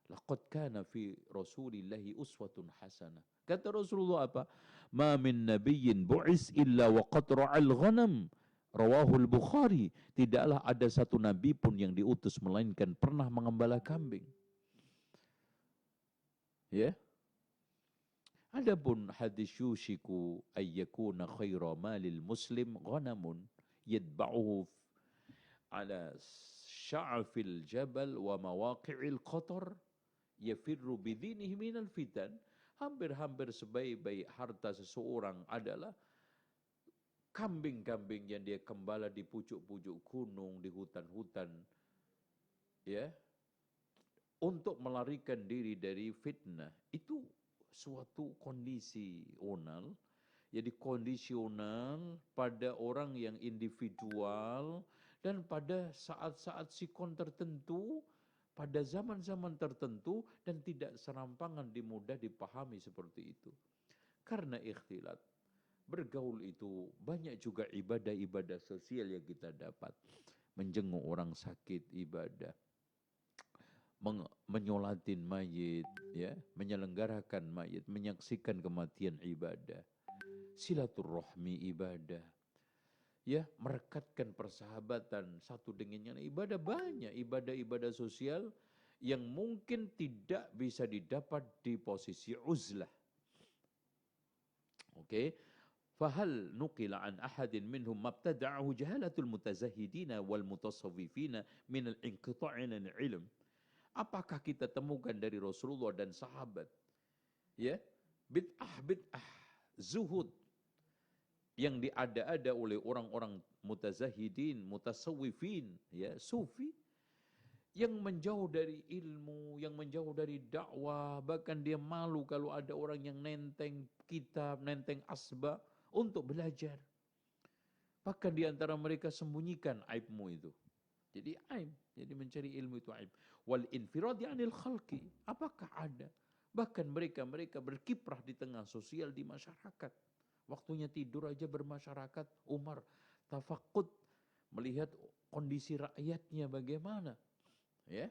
[SPEAKER 1] laqad kana fi Rasulillahi uswatun hasanah. Kata Rasulullah apa? Ma min nabiyyin bu'is illa wa qad ra'al ghanam. Rawahul Bukhari. Tidaklah ada satu nabi pun yang diutus melainkan pernah mengembala kambing. Ya. Adapun hadis yushiku ayyakuna khaira malil muslim ghanamun yadba'uhu ala sya'fil jabal wa mawaqi'il qatar yafirru bidinihi minal fitan. Hampir-hampir sebaik-baik harta seseorang adalah kambing-kambing yang dia gembala di pucuk-pucuk gunung, di hutan-hutan, ya, untuk melarikan diri dari fitnah. Itu suatu kondisional, jadi kondisional pada orang yang individual dan pada saat-saat sikon tertentu, pada zaman-zaman tertentu, dan tidak serampangan mudah dipahami seperti itu. Karena ikhtilat, bergaul itu banyak juga ibadah-ibadah sosial yang kita dapat. Menjenguk orang sakit ibadah, menyolatin mayit, ya, menyelenggarakan mayit, menyaksikan kematian ibadah, silaturahmi ibadah, ya, merekatkan persahabatan satu dengan yang lain. Ibadah banyak, ibadah-ibadah sosial yang mungkin tidak bisa didapat di posisi uzlah. Oke. Fahal nuqila an ahadin minhum mabtada'ahu jahalatul mutazahidina wal mutasawwifina min al-inqita'in al-ilm. Apakah kita temukan dari Rasulullah dan sahabat, ya, bid'ah zuhud yang diada-ada oleh orang-orang mutazahidin, mutasawwifin, ya, sufi, yang menjauh dari ilmu, yang menjauh dari dakwah, bahkan dia malu kalau ada orang yang nenteng kitab, nenteng asbah untuk belajar. Bahkan di antara mereka sembunyikan aibmu itu. Jadi aib, jadi mencari ilmu itu aib. Wal infiradi anil khalqi, apakah ada? Bahkan mereka berkiprah di tengah sosial di masyarakat. Waktunya tidur aja bermasyarakat, Umar tafakut melihat kondisi rakyatnya bagaimana. Ya.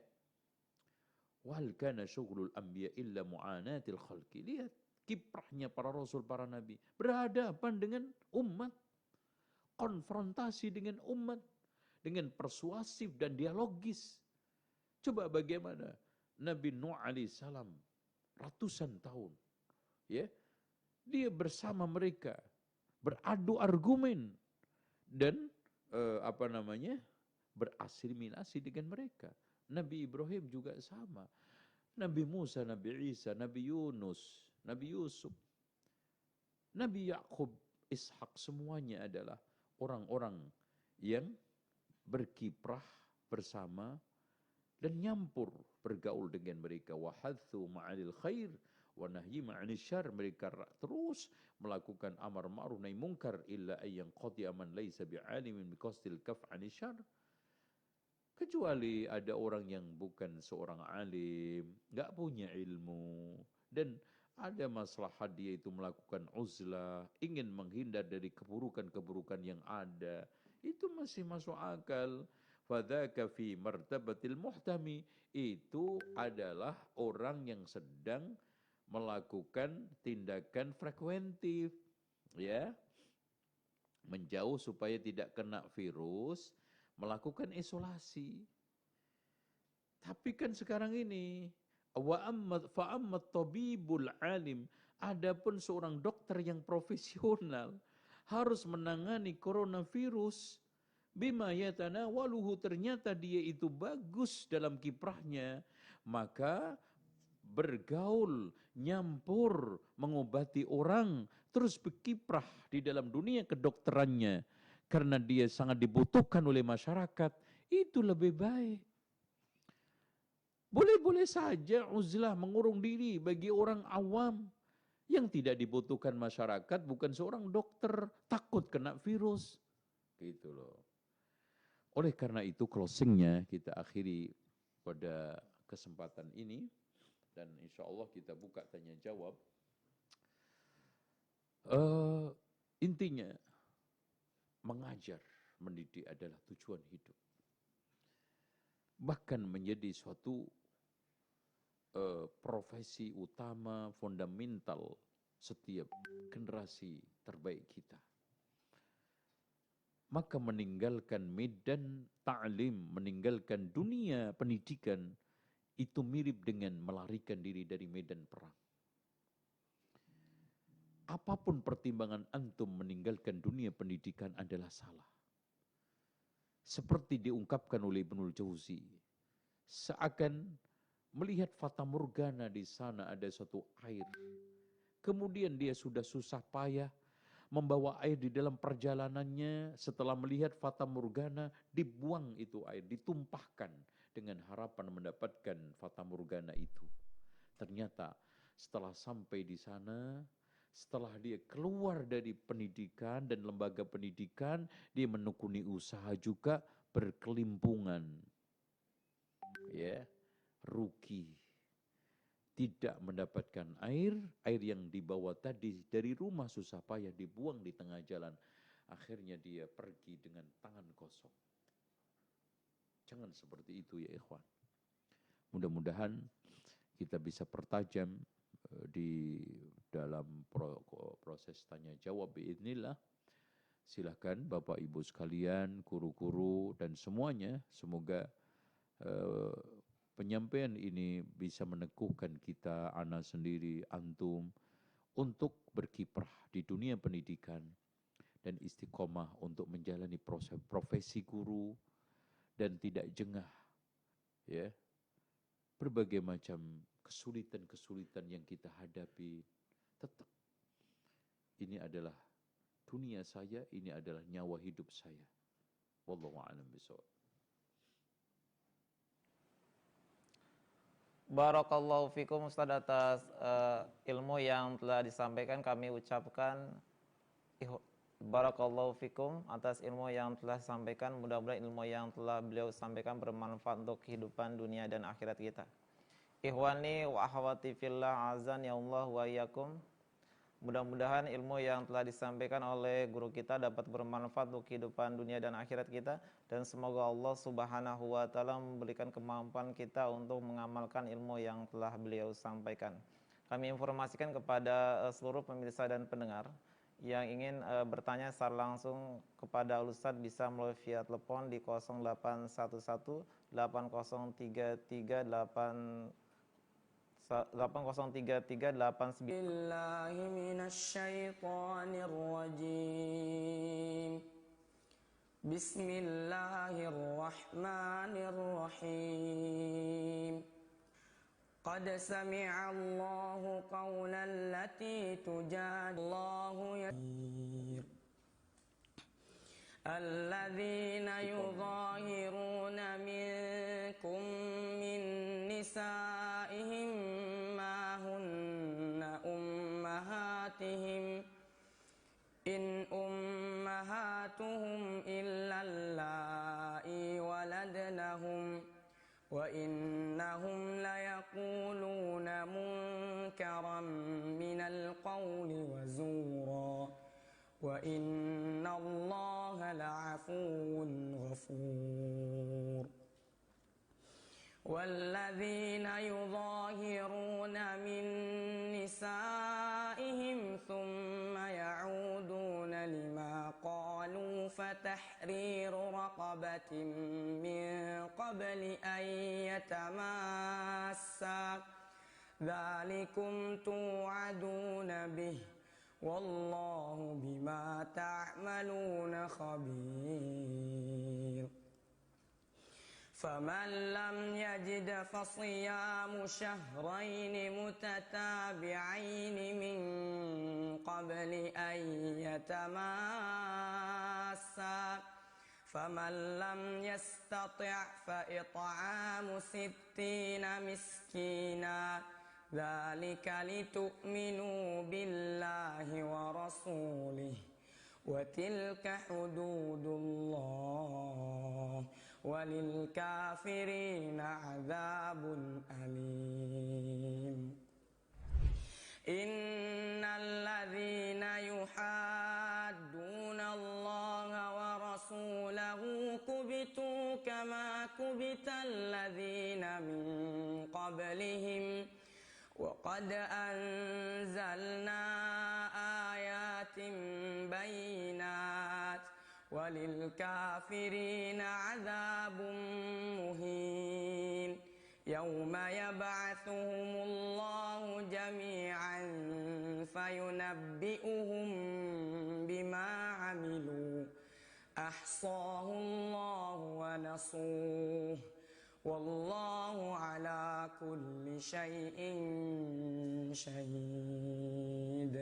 [SPEAKER 1] Wal kana syughlul anbiya illa mu'anatil khalqi. Lihat kiprahnya para rasul, para nabi. Berhadapan dengan umat. Konfrontasi dengan umat. Dengan persuasif dan dialogis. Coba bagaimana Nabi Nuh alaihissalam ratusan tahun. Ya. Dia bersama mereka. Beradu argumen. Dan berasimilasi dengan mereka. Nabi Ibrahim juga sama. Nabi Musa, Nabi Isa, Nabi Yunus, Nabi Yusuf, Nabi Yakub, Ishak, semuanya adalah orang-orang yang berkiprah bersama dan nyampur bergaul dengan mereka. Wahathu ma'alil khair wa nahyi ma'anil syar. Mereka terus melakukan amar ma'ruf nahi munkar illa ayyan qati'a man laysa bi'alimin biqasdil kaf 'anil syar. Kecuali ada orang yang bukan seorang alim, nggak punya ilmu, dan ada maslahat dia itu melakukan uzlah, ingin menghindar dari keburukan-keburukan yang ada, itu masih masuk akal. Fadzaka fi martabatil muhtami, itu adalah orang yang sedang melakukan tindakan frekuentif, ya, menjauh supaya tidak kena virus, melakukan isolasi. Tapi kan sekarang ini fa ammat tabibul alim, adapun seorang dokter yang profesional harus menangani coronavirus bima yatanawaluhu, ternyata dia itu bagus dalam kiprahnya, maka bergaul, nyampur, mengobati orang, terus berkiprah di dalam dunia kedokterannya, karena dia sangat dibutuhkan oleh masyarakat, itu lebih baik. Boleh-boleh saja uzlah, mengurung diri bagi orang awam yang tidak dibutuhkan masyarakat, bukan seorang dokter, takut kena virus. Gitu loh. Oleh karena itu closingnya kita akhiri pada kesempatan ini, dan insya Allah kita buka tanya jawab. Intinya, mengajar, mendidik adalah tujuan hidup. Bahkan menjadi suatu profesi utama, fundamental setiap generasi terbaik kita. Maka meninggalkan medan ta'lim, meninggalkan dunia pendidikan, itu mirip dengan melarikan diri dari medan perang. Apapun pertimbangan antum meninggalkan dunia pendidikan adalah salah. Seperti diungkapkan oleh Ibnul Jauzi, seakan melihat fata morgana di sana ada suatu air. Kemudian dia sudah susah payah membawa air di dalam perjalanannya, setelah melihat fata morgana, dibuang itu air, ditumpahkan dengan harapan mendapatkan fata morgana itu. Ternyata setelah sampai di sana, setelah dia keluar dari pendidikan dan lembaga pendidikan, dia menekuni usaha juga, berkelimpungan. Ya, rugi. Tidak mendapatkan air yang dibawa tadi dari rumah susah payah dibuang di tengah jalan. Akhirnya dia pergi dengan tangan kosong. Jangan seperti itu ya ikhwan. Mudah-mudahan kita bisa pertajam di dalam proses tanya jawab biidznillah. Silahkan Bapak Ibu sekalian, guru-guru dan semuanya, semoga penyampaian ini bisa meneguhkan kita, ana sendiri, antum, untuk berkiprah di dunia pendidikan dan istiqomah untuk menjalani proses profesi guru dan tidak jengah, ya, berbagai macam kesulitan-kesulitan yang kita hadapi, tetap ini adalah dunia saya, ini adalah nyawa hidup saya. Wallahu a'lam bishawab.
[SPEAKER 2] Barakallahu fikum Ustaz atas ilmu yang telah disampaikan. Kami ucapkan barakallahu fikum atas ilmu yang telah disampaikan. Mudah-mudahan ilmu yang telah beliau sampaikan bermanfaat untuk kehidupan dunia dan akhirat kita. Ikhwani wa akhwati fillah azan ya Allah wa iyyakum. Mudah-mudahan ilmu yang telah disampaikan oleh guru kita dapat bermanfaat untuk kehidupan dunia dan akhirat kita, dan semoga Allah Subhanahu wa taala memberikan kemampuan kita untuk mengamalkan ilmu yang telah beliau sampaikan. Kami informasikan kepada seluruh pemirsa dan pendengar yang ingin bertanya secara langsung kepada Ustaz bisa melalui via telepon di 0811 8033 803389.
[SPEAKER 3] Billahi minasyaitonir rajim. Bismillahirrahmanirrahim. Qad sami'a Allahu qawlan lati tujadillahu alladzina yudhahiruna minkum min nisaihim ma hunna ummahatihim in ummahatuhum illa allai waladnahum wa innahum layaquluna munkaram minal qawli wa zura wa innallaha la'afuwun ghafur. والذين يظاهرون من نسائهم ثم يعودون لما قالوا فتحرير رقبة من قبل أن يتماسا ذلكم توعدون به والله بما تعملون خبير. فمن لم يجد فصيام شهرين متتابعين من قبل أن يتماسا فمن لم يستطع فإطعام 60 مسكينا ذلك لتؤمنوا بالله ورسوله وتلك حدود الله وللكافرين عذاب أليم. إن الذين يحادون الله ورسوله كبتوا كما كبت الذين من قبلهم وقد أنزلنا آيات بينات وللكافرين عذاب مهين. يوم يبعثهم الله جميعا فينبئهم بما عملوا أحصاه الله ونسوه والله على كل شيء شهيد.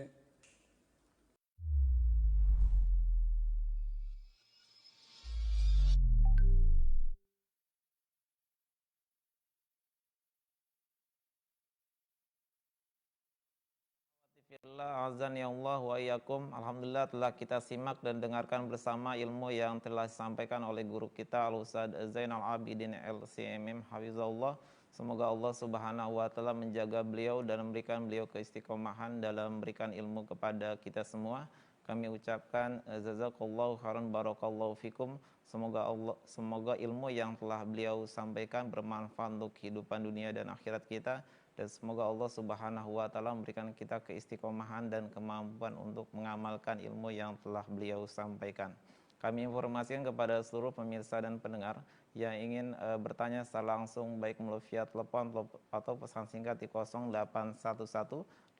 [SPEAKER 2] Azan ya Allah wa iyyakum. Alhamdulillah telah kita simak dan dengarkan bersama ilmu yang telah disampaikan oleh guru kita Al-Ustaz Zainal Abidin LCMM Hafizahullah. Semoga Allah Subhanahu wa taala menjaga beliau dan memberikan beliau keistiqomahan dalam memberikan ilmu kepada kita semua. Kami ucapkan jazakallahu khairan barakallahu fikum. Semoga ilmu yang telah beliau sampaikan bermanfaat untuk kehidupan dunia dan akhirat kita. Dan semoga Allah Subhanahu wa taala memberikan kita keistiqomahan dan kemampuan untuk mengamalkan ilmu yang telah beliau sampaikan. Kami informasikan kepada seluruh pemirsa dan pendengar yang ingin bertanya secara langsung baik melalui via telepon atau pesan singkat di 0811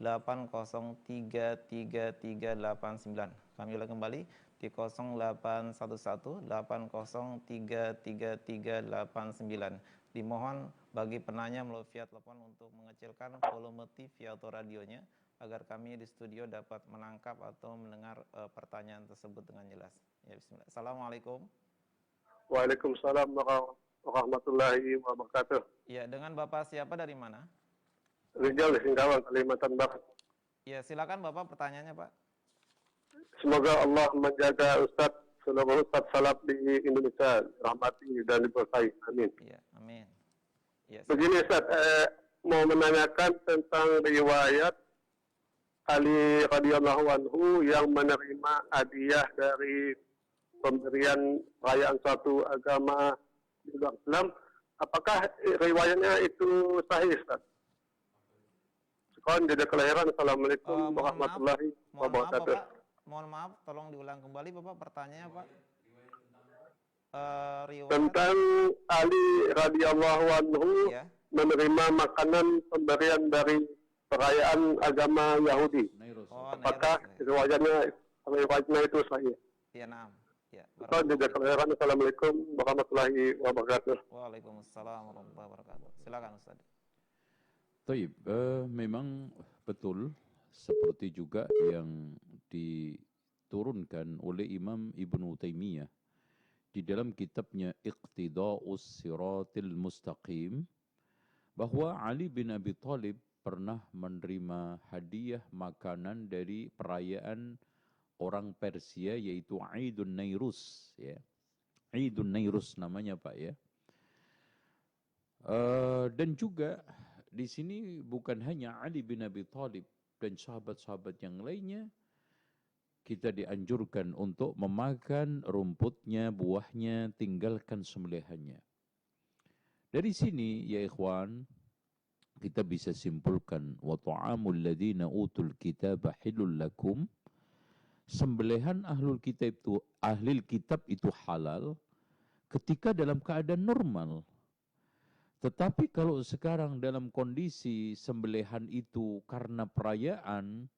[SPEAKER 2] 803389. Kami ulang kembali di 0811 803389. Dimohon bagi penanya melalui via telepon untuk mengecilkan volume TV atau radionya agar kami di studio dapat menangkap atau mendengar pertanyaan tersebut dengan jelas. Ya, bismillah. Assalamualaikum.
[SPEAKER 4] Waalaikumsalam warahmatullahi wabarakatuh.
[SPEAKER 2] Ya, dengan Bapak siapa dari mana?
[SPEAKER 4] Rijal di Singkawang, Kalimantan Barat.
[SPEAKER 2] Ya, silakan Bapak pertanyaannya, Pak.
[SPEAKER 4] Semoga Allah menjaga seluruh Ustadz salaf di Indonesia, rahmati dan diberkahi. Amin.
[SPEAKER 2] Ya, amin. Ya,
[SPEAKER 4] Begini Ustaz, mau menanyakan tentang riwayat Ali radhiyallahu anhu yang menerima hadiah dari pemberian perayaan suatu agama di luar Islam. Apakah riwayatnya itu sahih Ustaz? Sekarang jadi kelahiran. Assalamualaikum warahmatullahi
[SPEAKER 2] mohon maaf
[SPEAKER 4] wabarakatuh.
[SPEAKER 2] Bapak, mohon maaf, tolong diulang kembali Bapak pertanyaannya Pak. Riwayat
[SPEAKER 4] Tentang Ali radhiyallahu anhu
[SPEAKER 2] ya.
[SPEAKER 4] menerima makanan pemberian dari perayaan agama Yahudi.
[SPEAKER 1] Nairus.
[SPEAKER 2] Oh,
[SPEAKER 4] Apakah
[SPEAKER 2] Nairus.
[SPEAKER 4] riwayatnya itu sahih?
[SPEAKER 2] Ya, naam. Ya,
[SPEAKER 4] Sekarang jadi kelahiran. Assalamualaikum warahmatullahi wabarakatuh.
[SPEAKER 2] Waalaikumsalam warahmatullahi wabarakatuh. Silakan Ustaz.
[SPEAKER 1] Taib, memang betul seperti juga yang diturunkan oleh Imam Ibnu Taimiyah di dalam kitabnya Iqtida'us Siratil Mustaqim, bahwa Ali bin Abi Thalib pernah menerima hadiah makanan dari perayaan orang Persia, yaitu Aidun Nairus, ya. Aidun Nairus namanya Pak, ya. Dan juga di sini bukan hanya Ali bin Abi Thalib dan sahabat-sahabat yang lainnya, kita dianjurkan untuk memakan rumputnya, buahnya, tinggalkan sembelihannya. Dari sini ya ikhwan, kita bisa simpulkan wa ta'amul ladzina utul kitaba halul lakum, sembelihan ahlul kitab itu halal ketika dalam keadaan normal. Tetapi kalau sekarang dalam kondisi sembelihan itu karena perayaan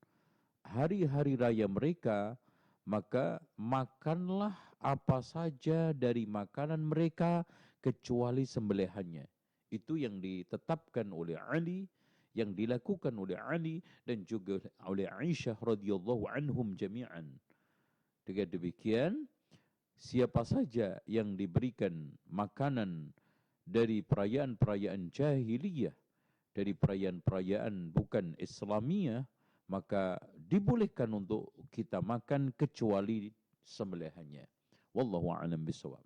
[SPEAKER 1] hari-hari raya mereka, maka makanlah apa saja dari makanan mereka kecuali sembelihannya. Itu yang ditetapkan oleh Ali, yang dilakukan oleh Ali dan juga oleh Aisyah radhiyallahu anhum jami'an. Dengan demikian, siapa saja yang diberikan makanan dari perayaan-perayaan jahiliyah, dari perayaan-perayaan bukan Islamiyah, maka dibolehkan untuk kita makan kecuali sembelihannya. Wallahu a'lam bishawab.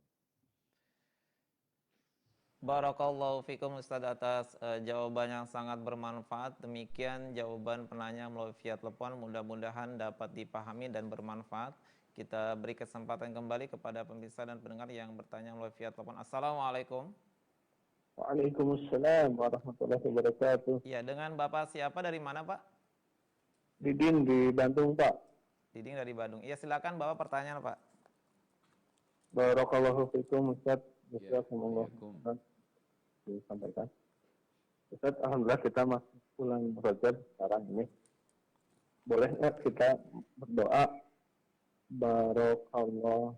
[SPEAKER 2] Barakallahu fikum Ustaz atas jawaban yang sangat bermanfaat. Demikian jawaban penanya melalui via telepon, mudah-mudahan dapat dipahami dan bermanfaat. Kita beri kesempatan kembali kepada pemirsa dan pendengar yang bertanya melalui via telepon. Assalamualaikum.
[SPEAKER 4] Waalaikumsalam warahmatullahi wabarakatuh.
[SPEAKER 2] Ya, dengan Bapak siapa dari mana Pak?
[SPEAKER 4] Didin di Bandung Pak.
[SPEAKER 2] Diding dari Bandung. Iya, silakan Bapak pertanyaan Pak.
[SPEAKER 4] Barakallahu fikum Ustaz.
[SPEAKER 1] Ya,
[SPEAKER 4] Semoga
[SPEAKER 1] waalaikum.
[SPEAKER 4] disampaikan. Ustaz, alhamdulillah kita masuk bulan Rajab sekarang ini. Boleh nggak kita berdoa Barakallah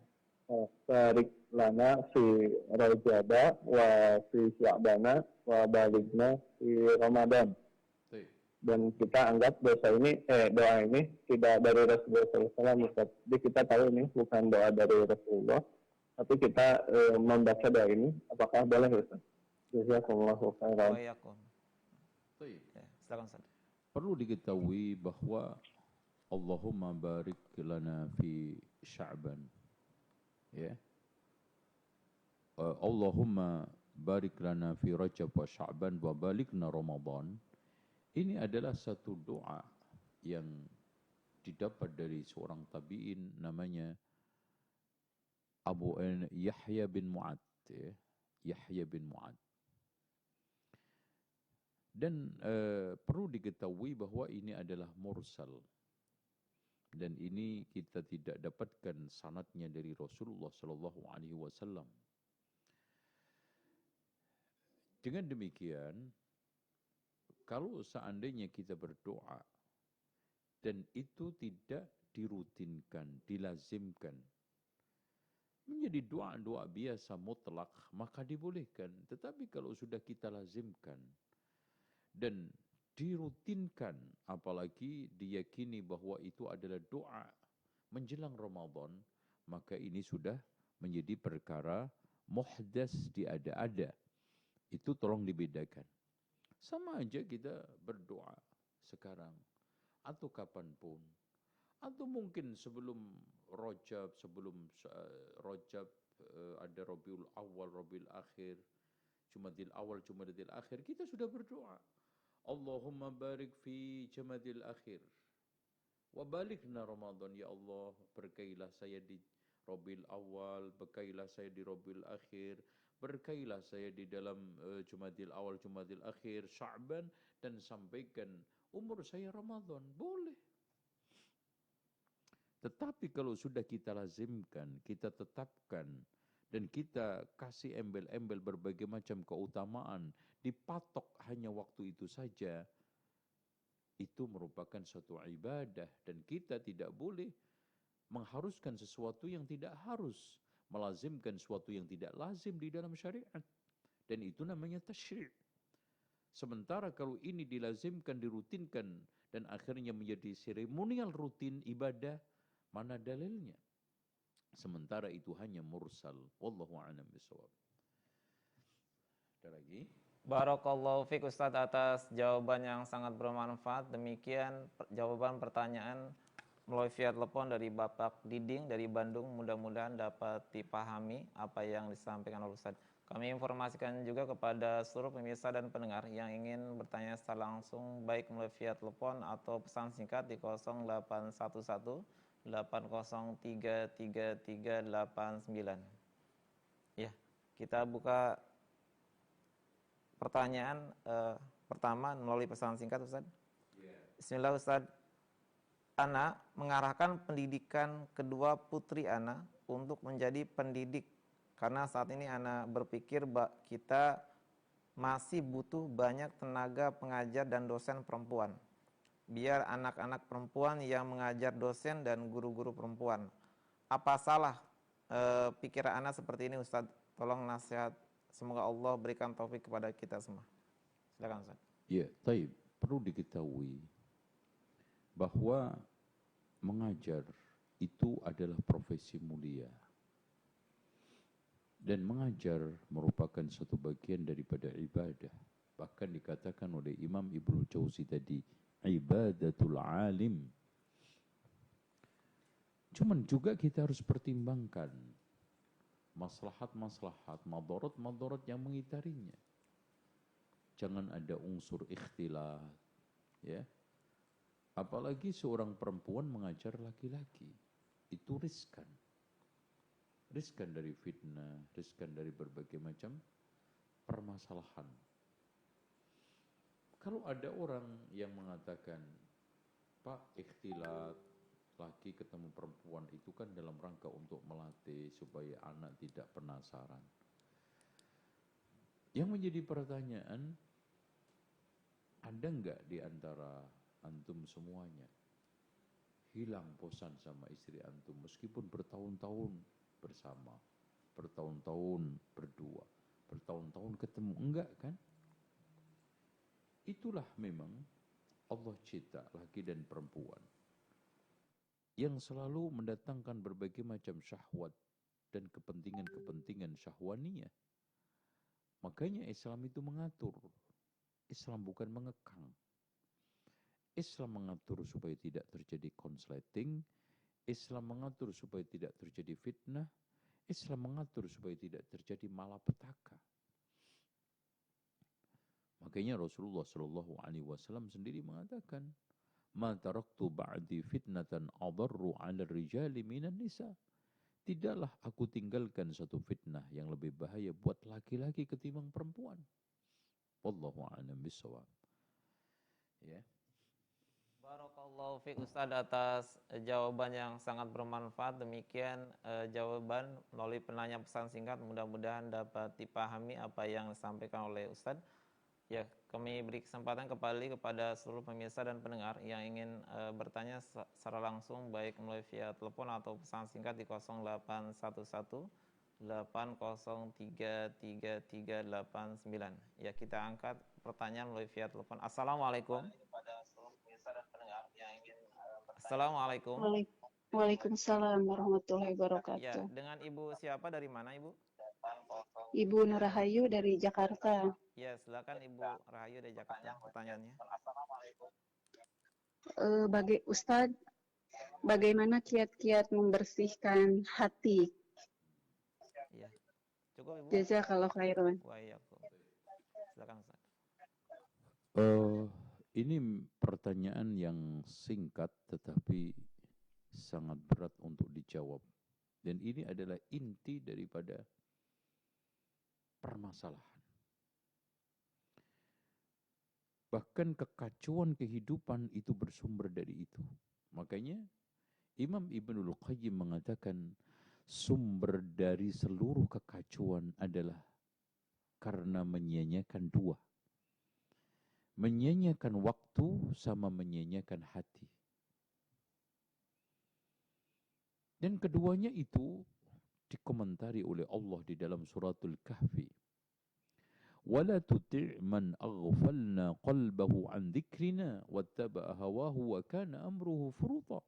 [SPEAKER 4] barik lana fi Rajaba wa fi Sya'bana wa balikna fi Ramadan. Dan kita anggap doa ini tidak dari Rasulullah SAW. Jadi kita tahu ini bukan doa dari Rasulullah, tapi kita membaca doa ini. Apakah boleh Ustaz? Jazakumullahu khairan.
[SPEAKER 2] Silakan Ustaz.
[SPEAKER 1] Perlu diketahui bahwa Allahumma barik lana fi Sya'ban. Ya. Allahumma barik lana fi Rajab wa Sya'ban wa balikna Ramadan. Ini adalah satu doa yang didapat dari seorang tabi'in namanya Yahya bin Mu'ad, ya. Yahya bin Mu'ad. Dan perlu diketahui bahwa ini adalah mursal. Dan ini kita tidak dapatkan sanadnya dari Rasulullah sallallahu alaihi wasallam. Dengan demikian, kalau seandainya kita berdoa dan itu tidak dirutinkan, dilazimkan, menjadi doa-doa biasa mutlak, maka dibolehkan. Tetapi kalau sudah kita lazimkan dan dirutinkan, apalagi diyakini bahwa itu adalah doa menjelang Ramadan, maka ini sudah menjadi perkara muhdas diada-ada. Itu tolong dibedakan. Sama aja kita berdoa sekarang atau kapanpun, atau mungkin sebelum Rajab, sebelum Rajab ada Rabiul Awal, Rabiul Akhir, Jumadil Awal, Jumadil Akhir, kita sudah berdoa. Allahumma barik fi Jumadil Akhir wa balighna Ramadan, ya Allah, berkailah saya di Rabiul Awal, berkailah saya di Rabiul Akhir, berkailah saya di dalam Jumadil Awal, Jumadil Akhir, Sya'ban, dan sampaikan umur saya Ramadan. Boleh. Tetapi kalau sudah kita lazimkan, kita tetapkan, dan kita kasih embel-embel berbagai macam keutamaan, dipatok hanya waktu itu saja, itu merupakan suatu ibadah. Dan kita tidak boleh mengharuskan sesuatu yang tidak harus, melazimkan sesuatu yang tidak lazim di dalam syariat. Dan itu namanya tasyri'. Sementara kalau ini dilazimkan, dirutinkan, dan akhirnya menjadi seremonial rutin ibadah, mana dalilnya? Sementara itu hanya mursal. Wallahu a'lam bishawab. Ada lagi?
[SPEAKER 2] Barakallahu fiik Ustaz atas jawaban yang sangat bermanfaat. Demikian jawaban pertanyaan melalui via telepon dari Bapak Diding dari Bandung. Mudah-mudahan dapat dipahami apa yang disampaikan oleh Ustaz. Kami informasikan juga kepada seluruh pemirsa dan pendengar yang ingin bertanya secara langsung, baik melalui via telepon atau pesan singkat di 0811 8033389. Ya, kita buka pertanyaan pertama melalui pesan singkat, Ustaz. Bismillah, Ustaz. Ana mengarahkan pendidikan kedua putri Ana untuk menjadi pendidik karena saat ini Ana berpikir kita masih butuh banyak tenaga pengajar dan dosen perempuan. Biar anak-anak perempuan yang mengajar dosen dan guru-guru perempuan. Apa salah pikiran Ana seperti ini, Ustaz? Tolong nasihat. Semoga Allah berikan taufik kepada kita semua. Silakan, Ustaz.
[SPEAKER 1] Ya, taib. Perlu diketahui bahwa mengajar itu adalah profesi mulia. Dan mengajar merupakan satu bagian daripada ibadah. Bahkan dikatakan oleh Imam Ibnu Jauzi tadi, ibadatul alim. Cuman juga kita harus pertimbangkan maslahat-maslahat, madarat-madarat yang mengitarinya. Jangan ada unsur ikhtilat, ya. Apalagi seorang perempuan mengajar laki-laki, itu riskan. Riskan dari fitnah, riskan dari berbagai macam permasalahan. Kalau ada orang yang mengatakan, Pak, ikhtilat, laki ketemu perempuan itu kan dalam rangka untuk melatih supaya anak tidak penasaran. Yang menjadi pertanyaan, ada enggak di antara antum semuanya hilang bosan sama istri antum meskipun bertahun-tahun bersama, bertahun-tahun berdua, bertahun-tahun ketemu? Enggak kan? Itulah memang Allah cipta laki dan perempuan yang selalu mendatangkan berbagai macam syahwat dan kepentingan-kepentingan syahwaniyah. Makanya Islam itu mengatur. Islam bukan mengekang. Islam mengatur supaya tidak terjadi konsleting. Islam mengatur supaya tidak terjadi fitnah. Islam mengatur supaya tidak terjadi malapetaka. Makanya Rasulullah SAW sendiri mengatakan, "Ma taraktu ba'di fitnatan adarru 'ala rijali minan nisa." Tidaklah aku tinggalkan satu fitnah yang lebih bahaya buat laki-laki ketimbang perempuan. Wallahu a'lam bishawab. Ya.
[SPEAKER 2] Barakallahu fiik Ustaz atas jawaban yang sangat bermanfaat. Demikian jawaban melalui penanya pesan singkat. Mudah-mudahan dapat dipahami apa yang disampaikan oleh Ustaz. Ya, kami beri kesempatan kembali kepada seluruh pemirsa dan pendengar yang ingin bertanya secara langsung baik melalui via telepon atau pesan singkat di 0811 8033389. Ya, kita angkat pertanyaan melalui via telepon. Assalamualaikum. Assalamualaikum.
[SPEAKER 5] Waalaikumsalam warahmatullahi wabarakatuh.
[SPEAKER 2] Ya, dengan Ibu siapa, dari mana Ibu?
[SPEAKER 5] Ibu Nurahayu dari Jakarta.
[SPEAKER 2] Ya, silakan Ibu Rahayu dari Jakarta pertanyaannya.
[SPEAKER 5] Ustadz, bagaimana kiat-kiat membersihkan hati?
[SPEAKER 2] Iya. Cukup Ibu.
[SPEAKER 5] Jazakallahu khairan.
[SPEAKER 2] Wa iyyakum. Silakan Ustaz.
[SPEAKER 1] Ini pertanyaan yang singkat tetapi sangat berat untuk dijawab. Dan ini adalah inti daripada permasalahan. Bahkan kekacauan kehidupan itu bersumber dari itu. Makanya Imam Ibnul Qayyim mengatakan sumber dari seluruh kekacauan adalah karena menyia-nyiakan dua. Menyia-nyiakan waktu sama menyia-nyiakan hati. Dan keduanya itu dikomentari oleh Allah di dalam suratul Kahfi. وَلَا تُطِعْ مَنْ أَغْفَلْنَا قَلْبَهُ عَنْ ذِكْرِنَا وَاتَّبَعَ هَوَاهُ وَكَانَ أَمْرُهُ فُرُطًا.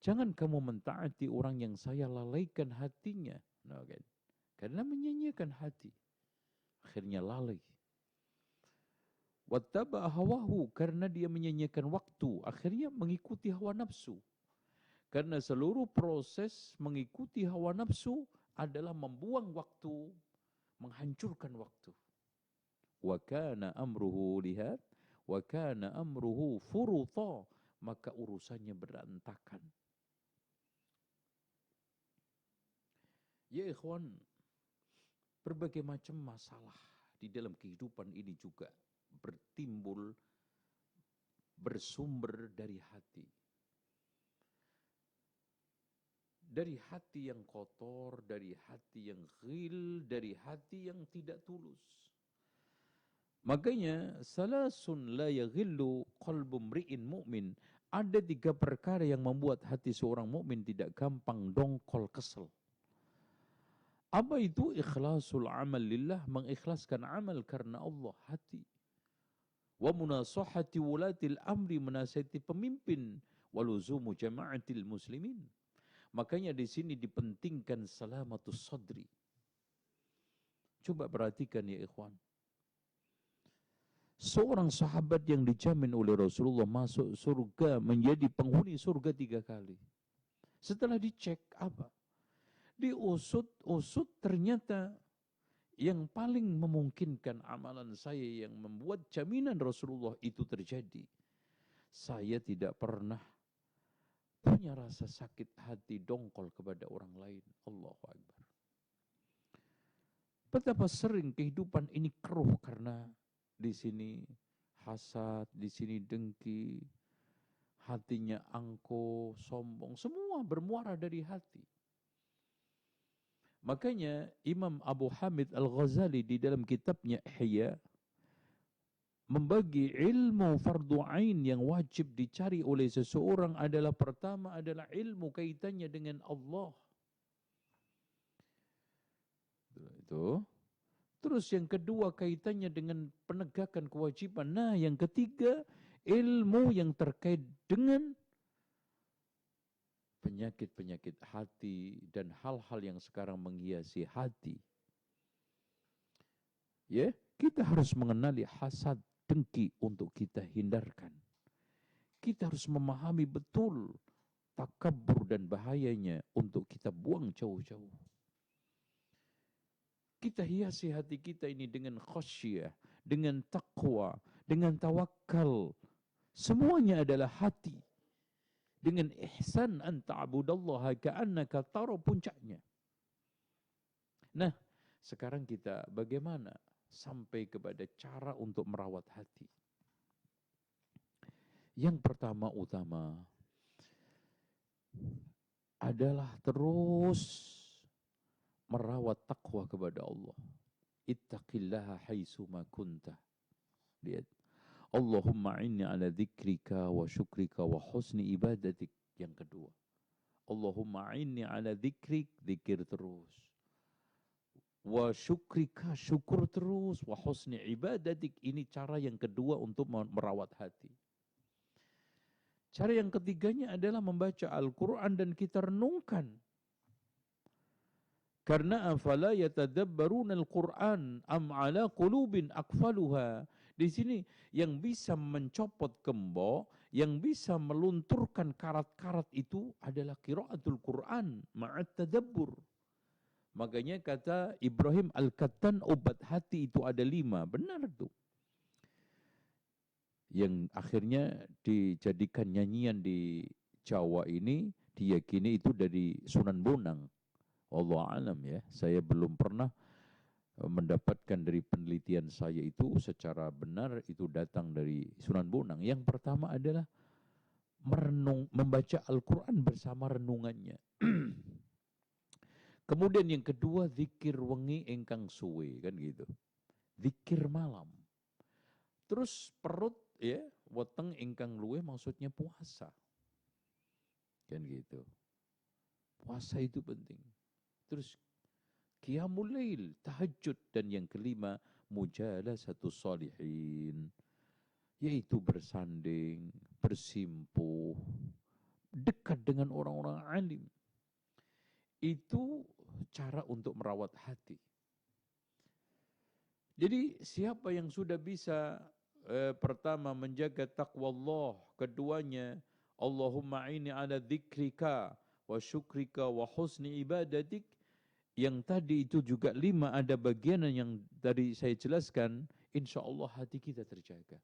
[SPEAKER 1] Jangan kamu mentaati orang yang saya lalaikan hatinya. Nah, kan? Karena menyanyiakan hati. Akhirnya lalai. وَاتَّبَعَ هَوَاهُ, karena dia menyanyiakan waktu. Akhirnya mengikuti hawa nafsu. Karena seluruh proses mengikuti hawa nafsu adalah membuang waktu, menghancurkan waktu. Wa kana amruhu, lihat, wa kana amruhu furuta, maka urusannya berantakan. Ya ikhwan, berbagai macam masalah di dalam kehidupan ini juga bertimbul, bersumber dari hati. Dari hati yang kotor, dari hati yang ghil, dari hati yang tidak tulus. Makanya, salasun la yaghillu qalbu mri'in mu'min. Ada 3 perkara yang membuat hati seorang mukmin tidak gampang dongkol kesel. Apa itu? Ikhlasul amal lillah, mengikhlaskan amal karena Allah, hati. Wa munasahati wulatil amri, menasihati pemimpin. Waluzumu jama'atil muslimin. Makanya di sini dipentingkan salamatus sadri. Coba perhatikan ya ikhwan. Seorang sahabat yang dijamin oleh Rasulullah masuk surga, menjadi penghuni surga 3 kali. Setelah dicek apa? Diusut ternyata yang paling memungkinkan amalan saya yang membuat jaminan Rasulullah itu terjadi. Saya tidak pernah punya rasa sakit hati dongkol kepada orang lain. Allahu Akbar. Betapa sering kehidupan ini keruh karena di sini hasad, di sini dengki, hatinya angkuh, sombong, semua bermuara dari hati. Makanya Imam Abu Hamid Al-Ghazali di dalam kitabnya Ihya membagi ilmu fardu ain yang wajib dicari oleh seseorang adalah pertama adalah ilmu kaitannya dengan Allah. Itu. Terus yang kedua kaitannya dengan penegakan kewajiban. Nah, yang ketiga ilmu yang terkait dengan penyakit-penyakit hati dan hal-hal yang sekarang menghiasi hati. Ya, kita harus mengenali hasad, dengki untuk kita hindarkan. Kita harus memahami betul takabur dan bahayanya untuk kita buang jauh-jauh. Kita hiasi hati kita ini dengan khasyah, dengan taqwa, dengan tawakal. Semuanya adalah hati. Dengan ihsan an ta'budallaha ka'annaka tara, puncaknya. Nah, sekarang kita bagaimana sampai kepada cara untuk merawat hati. Yang pertama utama adalah terus merawat takwa kepada Allah. Ittaqillaha haitsuma kunta. Lihat. Allahumma inni ala dzikrika wa syukrika wa husni ibadatik. Yang kedua. Allahumma inni ala dzikrik, zikir terus. Wa syukrika, syukur terus. Wa husni ibadatik, ini cara yang kedua untuk merawat hati. Cara yang ketiganya adalah membaca Al-Quran dan kita renungkan. Karena afala yatadabbaruna al-Qur'an am ala qulubin aqfaluha. Di sini yang bisa mencopot gembok, yang bisa melunturkan karat-karat itu adalah qiraatul Qur'an ma'at tadabbur. Makanya kata Ibrahim Al-Kattan, obat hati itu ada 5. Benar tuh. Yang akhirnya dijadikan nyanyian di Jawa ini, diyakini itu dari Sunan Bonang. Allah alam ya, saya belum pernah mendapatkan dari penelitian saya itu secara benar itu datang dari Sunan Bonang. Yang pertama adalah membaca Al-Quran bersama renungannya. Kemudian yang kedua, zikir wengi engkang suwe, kan gitu. Zikir malam. Terus perut ya, weteng engkang luwe maksudnya puasa. Kan gitu. Puasa itu penting. Terus qiyamul lail, tahajud, dan yang kelima mujalasatus shalihin, yaitu bersanding, bersimpuh, dekat dengan orang-orang alim. Itu cara untuk merawat hati. Jadi siapa yang sudah bisa pertama menjaga taqwa Allah, keduanya Allahumma aini ala dzikrika wa syukrika wa husni ibadatik. Yang tadi itu juga 5 ada bagian yang tadi saya jelaskan, insya Allah hati kita terjaga.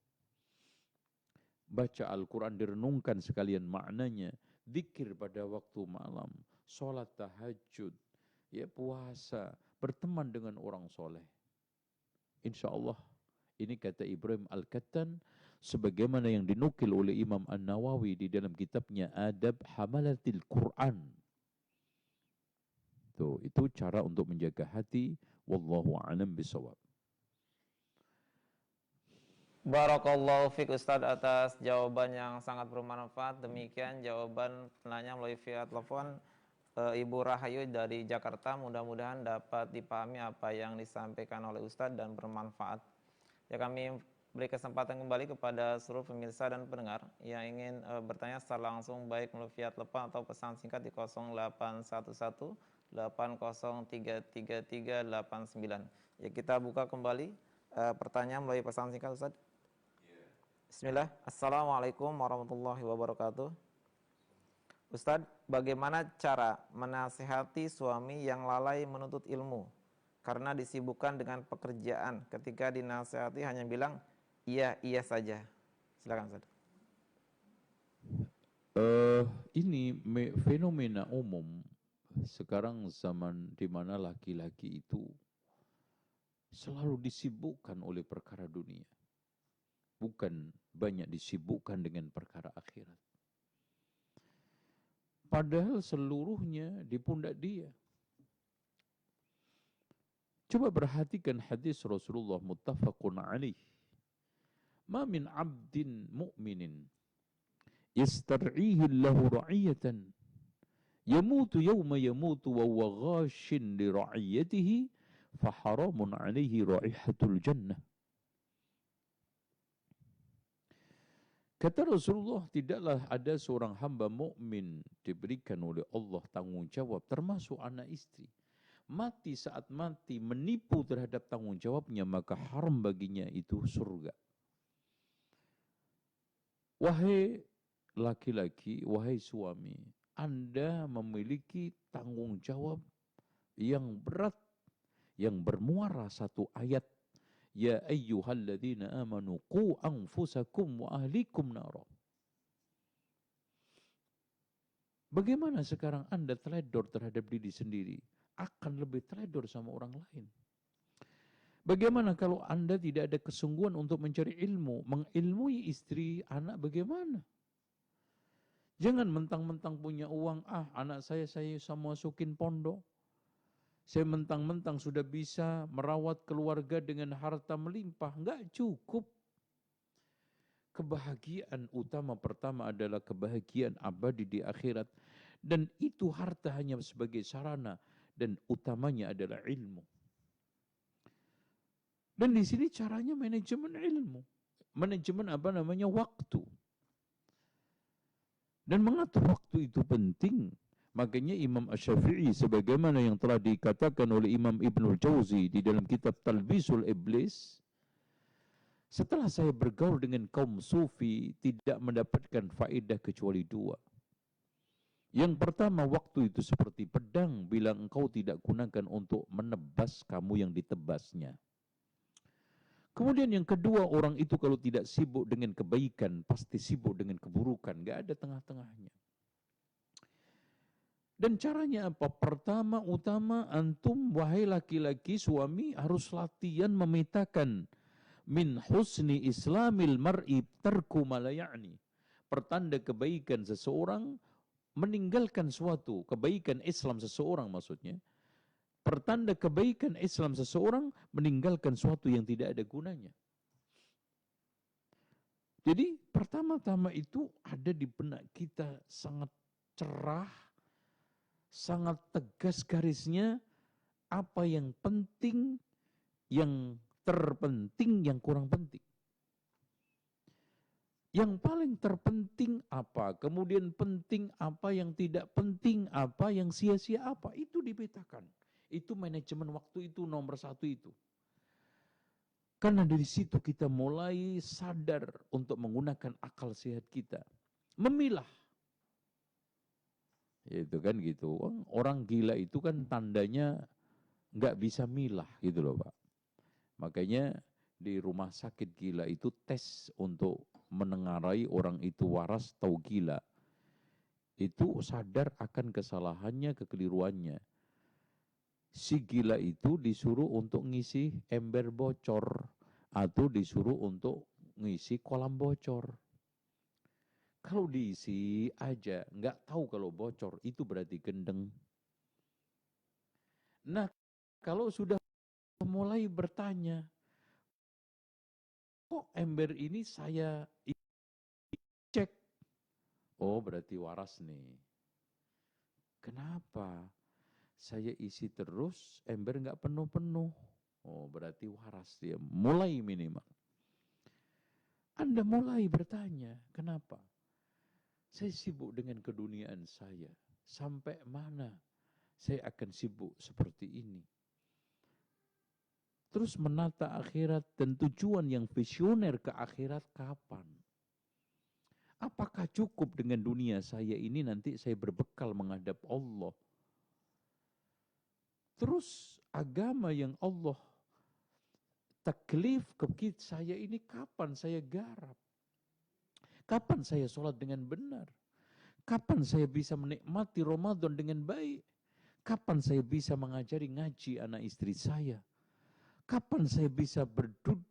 [SPEAKER 1] Baca Al-Quran direnungkan sekalian maknanya, zikir pada waktu malam, sholat tahajud, ya puasa, berteman dengan orang soleh. Insya Allah, ini kata Ibrahim Al-Kattan, sebagaimana yang dinukil oleh Imam An-Nawawi di dalam kitabnya Adab Hamalatil Quran. Tuh, itu cara untuk menjaga hati. Wallahu a'lam bishawab.
[SPEAKER 2] Barakallahu fiik Ustadz atas jawaban yang sangat bermanfaat. Demikian jawaban penanya melalui via telepon Ibu Rahayu dari Jakarta. Mudah-mudahan dapat dipahami apa yang disampaikan oleh Ustadz dan bermanfaat. Ya, kami beri kesempatan kembali kepada seluruh pemirsa dan pendengar yang ingin bertanya secara langsung baik melalui via telepon atau pesan singkat di 0811 803339. Ya, kita buka kembali pertanyaan melalui pesan singkat Ustaz. Bismillah. Assalamualaikum warahmatullahi wabarakatuh. Ustaz, bagaimana cara menasihati suami yang lalai menuntut ilmu karena disibukkan dengan pekerjaan, ketika dinasihati hanya bilang iya saja? Silakan Ustaz.
[SPEAKER 1] Ini fenomena umum sekarang, zaman di mana laki-laki itu selalu disibukkan oleh perkara dunia, bukan banyak disibukkan dengan perkara akhirat. Padahal seluruhnya di pundak dia. Coba perhatikan hadis Rasulullah muttafaqun alaih. Ma min abdin mu'minin yastar'ihi Allahu ra'iyatan yamutu yawma yamutu wa huwa ghashin li ra'iyatihi fa haramun 'alaihi raihatul jannah. Kata Rasulullah, tidaklah ada seorang hamba mukmin diberikan oleh Allah tanggung jawab, termasuk anak istri. Mati saat mati menipu terhadap tanggung jawabnya, maka haram baginya itu surga. Wahai laki-laki, wahai suami, Anda memiliki tanggung jawab yang berat, yang bermuara satu ayat. Ya ayyuhalladzina amanu qu anfusakum wa ahlikum nara. Bagaimana sekarang Anda teledor terhadap diri sendiri, akan lebih teledor sama orang lain. Bagaimana kalau Anda tidak ada kesungguhan untuk mencari ilmu, mengilmui istri, anak, bagaimana? Jangan mentang-mentang punya uang, anak saya masukin pondok. Saya mentang-mentang sudah bisa merawat keluarga dengan harta melimpah. Enggak cukup. Kebahagiaan utama pertama adalah kebahagiaan abadi di akhirat. Dan itu harta hanya sebagai sarana. Dan utamanya adalah ilmu. Dan di sini caranya manajemen ilmu. Manajemen waktu. Dan mengatur waktu itu penting. Makanya Imam Asy-Syafi'i sebagaimana yang telah dikatakan oleh Imam Ibnul Jauzi di dalam kitab Talbisul Iblis, setelah saya bergaul dengan kaum sufi tidak mendapatkan faedah kecuali dua. Yang pertama, waktu itu seperti pedang bila engkau tidak gunakan untuk menebas kamu yang ditebasnya. Kemudian yang kedua, orang itu kalau tidak sibuk dengan kebaikan pasti sibuk dengan keburukan, gak ada tengah-tengahnya. Dan caranya apa? Pertama utama, antum wahai laki-laki suami harus latihan memetakan min husni islamil mar'i tarku ma la ya'ni. Pertanda kebaikan seseorang meninggalkan suatu kebaikan Islam seseorang maksudnya. Pertanda kebaikan Islam seseorang meninggalkan suatu yang tidak ada gunanya. Jadi pertama-tama itu ada di benak kita sangat cerah, sangat tegas garisnya, apa yang penting, yang terpenting, yang kurang penting. Yang paling terpenting apa, kemudian penting apa, yang tidak penting apa, yang sia-sia apa, itu dipetakan. Itu manajemen waktu itu nomor satu itu. Karena dari situ kita mulai sadar untuk menggunakan akal sehat kita. Memilah. Itu kan gitu. Orang gila itu kan tandanya nggak bisa milah gitu loh Pak. Makanya di rumah sakit gila itu tes untuk menengarai orang itu waras atau gila. Itu sadar akan kesalahannya, kekeliruannya. Si gila itu disuruh untuk ngisi ember bocor atau disuruh untuk ngisi kolam bocor. Kalau diisi aja, nggak tahu kalau bocor, itu berarti gendeng. Nah, kalau sudah mulai bertanya, kok ember ini saya cek? Oh, berarti waras nih. Kenapa? Saya isi terus, ember nggak penuh-penuh. Oh, berarti waras dia. Mulai minimal. Anda mulai bertanya, kenapa? Saya sibuk dengan keduniaan saya. Sampai mana saya akan sibuk seperti ini? Terus menata akhirat dan tujuan yang visioner ke akhirat kapan? Apakah cukup dengan dunia saya ini nanti saya berbekal menghadap Allah? Terus agama yang Allah taklif ke saya ini kapan saya garap? Kapan saya sholat dengan benar? Kapan saya bisa menikmati Ramadan dengan baik? Kapan saya bisa mengajari ngaji anak istri saya? Kapan saya bisa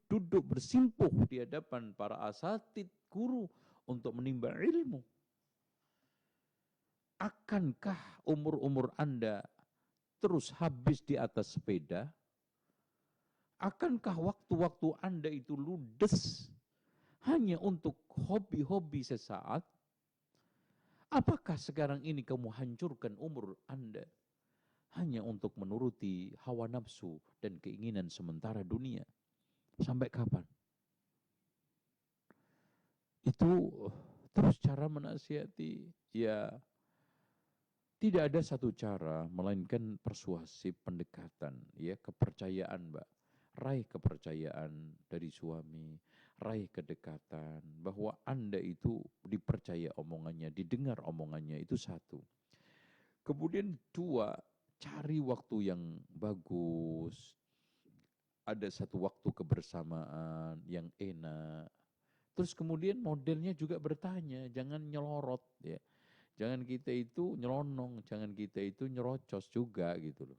[SPEAKER 1] duduk bersimpuh di hadapan para asatid, guru untuk menimba ilmu? Akankah umur-umur Anda terus habis di atas sepeda? Akankah waktu-waktu Anda itu ludes hanya untuk hobi-hobi sesaat? Apakah sekarang ini kamu hancurkan umur Anda hanya untuk menuruti hawa nafsu dan keinginan sementara dunia? Sampai kapan? Itu terus cara menasihati. Ya, tidak ada satu cara melainkan persuasif, pendekatan, ya, kepercayaan, Mbak. Raih kepercayaan dari suami, raih kedekatan, bahwa Anda itu dipercaya omongannya, didengar omongannya, itu satu. Kemudian dua, cari waktu yang bagus, ada satu waktu kebersamaan yang enak. Terus kemudian modelnya juga bertanya, jangan nyelorot ya. Jangan kita itu nyelonong, jangan kita itu nyerocos juga gitu loh.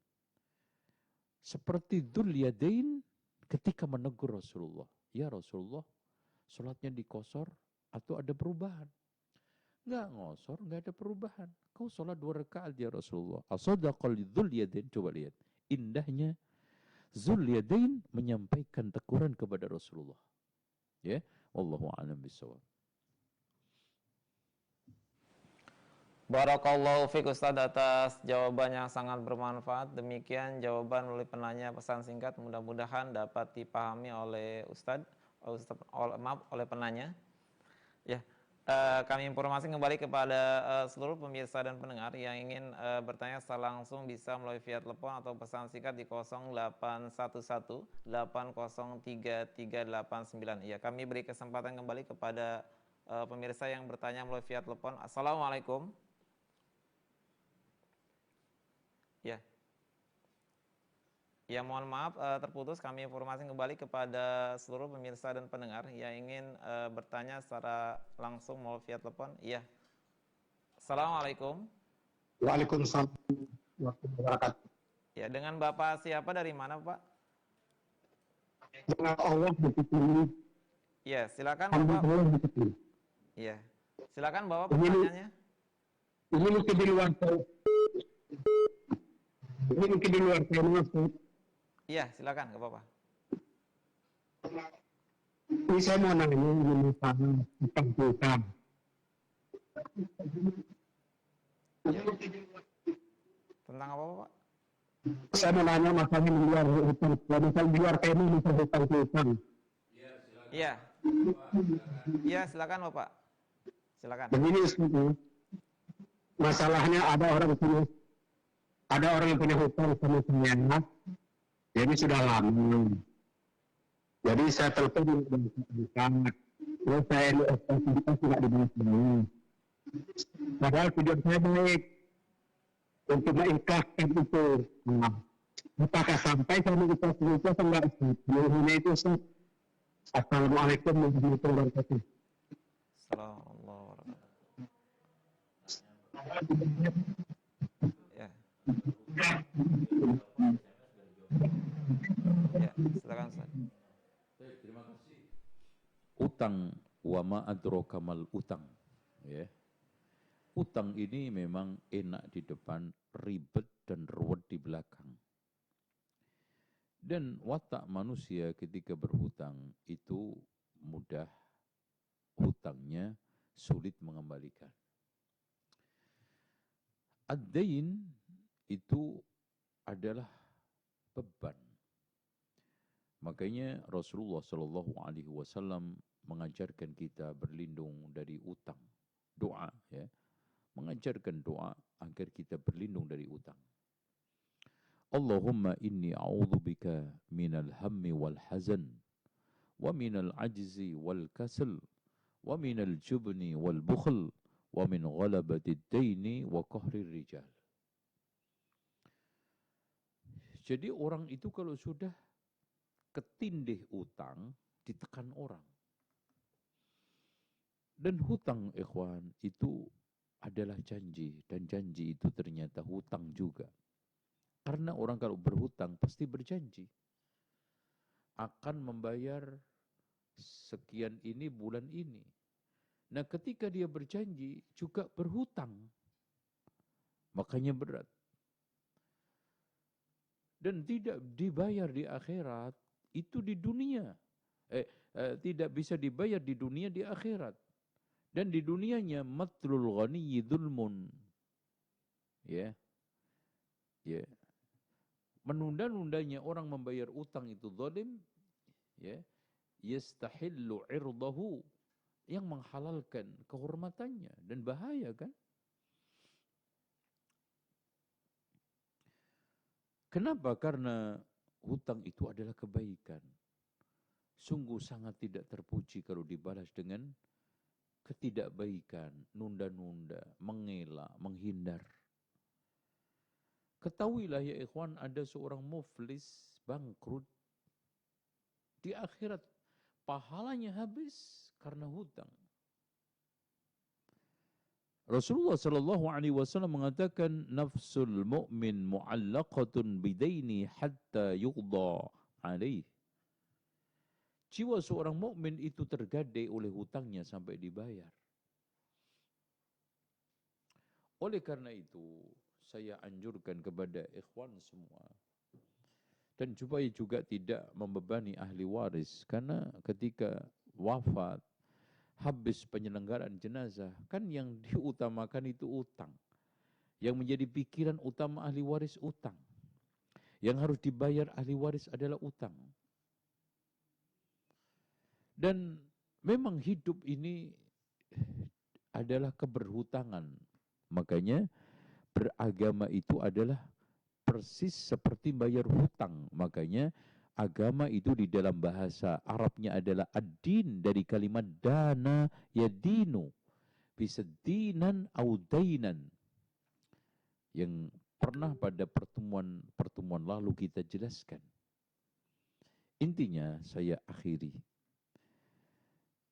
[SPEAKER 1] Seperti Dzul Yadain ketika menegur Rasulullah. Ya Rasulullah, sholatnya dikosor atau ada perubahan? Enggak ngosor, enggak ada perubahan. Kau sholat 2 rakaat ya Rasulullah. As-sadaqal Dzul Yadain, coba lihat. Indahnya Dzul Yadain menyampaikan teguran kepada Rasulullah. Ya, wallahu a'lam bishawab.
[SPEAKER 2] Barakallahu fiik Ustaz atas jawaban yang sangat bermanfaat. Demikian jawaban oleh penanya pesan singkat, mudah-mudahan dapat dipahami oleh oleh penanya. Ya, Kami informasi kembali kepada seluruh pemirsa dan pendengar yang ingin bertanya secara langsung bisa melalui via telepon atau pesan singkat di 0811 803 389. Ya, kami beri kesempatan kembali kepada pemirsa yang bertanya melalui via telepon. Assalamualaikum. Ya. Ya, mohon maaf terputus. Kami informasi kembali kepada seluruh pemirsa dan pendengar yang ingin bertanya secara langsung melalui via telepon. Iya. Assalamualaikum.
[SPEAKER 6] Waalaikumsalam warahmatullahi wabarakatuh.
[SPEAKER 2] Ya, dengan Bapak siapa dari mana, Pak?
[SPEAKER 6] Dengan Allah dipilih.
[SPEAKER 2] Iya, silakan Bapak.
[SPEAKER 6] Alhamdulillah dipilih.
[SPEAKER 2] Iya. Silakan Bapak pertanyaannya.
[SPEAKER 6] Ini mungkin di luar saya. Ini mungkin di luar saya maksud.
[SPEAKER 2] Iya, silakan, nggak apa-apa.
[SPEAKER 6] Ini saya mau nanya ini masalah tentang hutang.
[SPEAKER 2] Ya. Tentang apa, Pak?
[SPEAKER 6] Saya mau nanya masalah di luar hutang. Kalau misalnya di luar tema misalnya hutang.
[SPEAKER 2] Iya. Iya, silakan Bapak. Silakan.
[SPEAKER 6] Begini Ustaz, masalahnya ada orang yang punya hutang sama saya. Jadi sudah lama. Jadi saya telepon terus saya LSPS tidak dibantu. Padahal tujuan saya baik untuk mengikhlaskan itu. Nah, apakah sampai saya mengikhlaskan itu atau enggak? Ini itu Ustaz. Assalamualaikum warahmatullahi wabarakatuh.
[SPEAKER 2] Assalamualaikum. Ya. Ya, silakan Ustaz.
[SPEAKER 1] Terima kasih. Utang wa ma adraka mal utang, ya. Utang ini memang enak di depan, ribet dan ruwet di belakang. Dan watak manusia ketika berhutang itu mudah, hutangnya sulit mengembalikan. Ad-dain itu adalah beban. Makanya Rasulullah Shallallahu Alaihi Wasallam mengajarkan kita berlindung dari utang, doa, ya, mengajarkan doa agar kita berlindung dari utang. Allahumma inni a'udzubika minal hammi wal hazan, wa minal ajzi wal kasal, wa minal jubni wal bukhl, wa min ghalabatid daini wa qahrir rijal. Jadi orang itu kalau sudah ketindih utang, ditekan orang. Dan hutang, ikhwan, itu adalah janji. Dan janji itu ternyata hutang juga. Karena orang kalau berhutang pasti berjanji. Akan membayar sekian ini bulan ini. Nah, ketika dia berjanji juga berhutang. Makanya berat. Dan tidak dibayar di akhirat, itu di dunia. Tidak bisa dibayar di dunia, di akhirat. Dan di dunianya matlul ghaniyyi dzulmun. Ya. Ya. Menunda-nundanya orang membayar utang itu zalim, ya. Yastahillu 'irdahu, yang menghalalkan kehormatannya, dan bahaya kan? Kenapa? Karena hutang itu adalah kebaikan. Sungguh sangat tidak terpuji kalau dibalas dengan ketidakbaikan, nunda-nunda, mengelak, menghindar. Ketahuilah ya ikhwan, ada seorang muflis, bangkrut. Di akhirat pahalanya habis karena hutang. Rasulullah Shallallahu Alaihi Wasallam mengatakan, nafsul mu'min mu'allaqatun bidaini hatta yuqda alaih. Jiwa seorang mukmin itu tergadai oleh hutangnya sampai dibayar. Oleh karena itu, saya anjurkan kepada ikhwan semua, dan supaya juga tidak membebani ahli waris, karena ketika wafat, habis penyelenggaraan jenazah, kan yang diutamakan itu utang. Yang menjadi pikiran utama ahli waris utang. Yang harus dibayar ahli waris adalah utang. Dan memang hidup ini adalah keberhutangan. Makanya beragama itu adalah persis seperti bayar hutang. Makanya agama itu di dalam bahasa Arabnya adalah ad-din, dari kalimat dana yadinu. Bisa dinan au dainan. Yang pernah pada pertemuan lalu kita jelaskan. Intinya saya akhiri.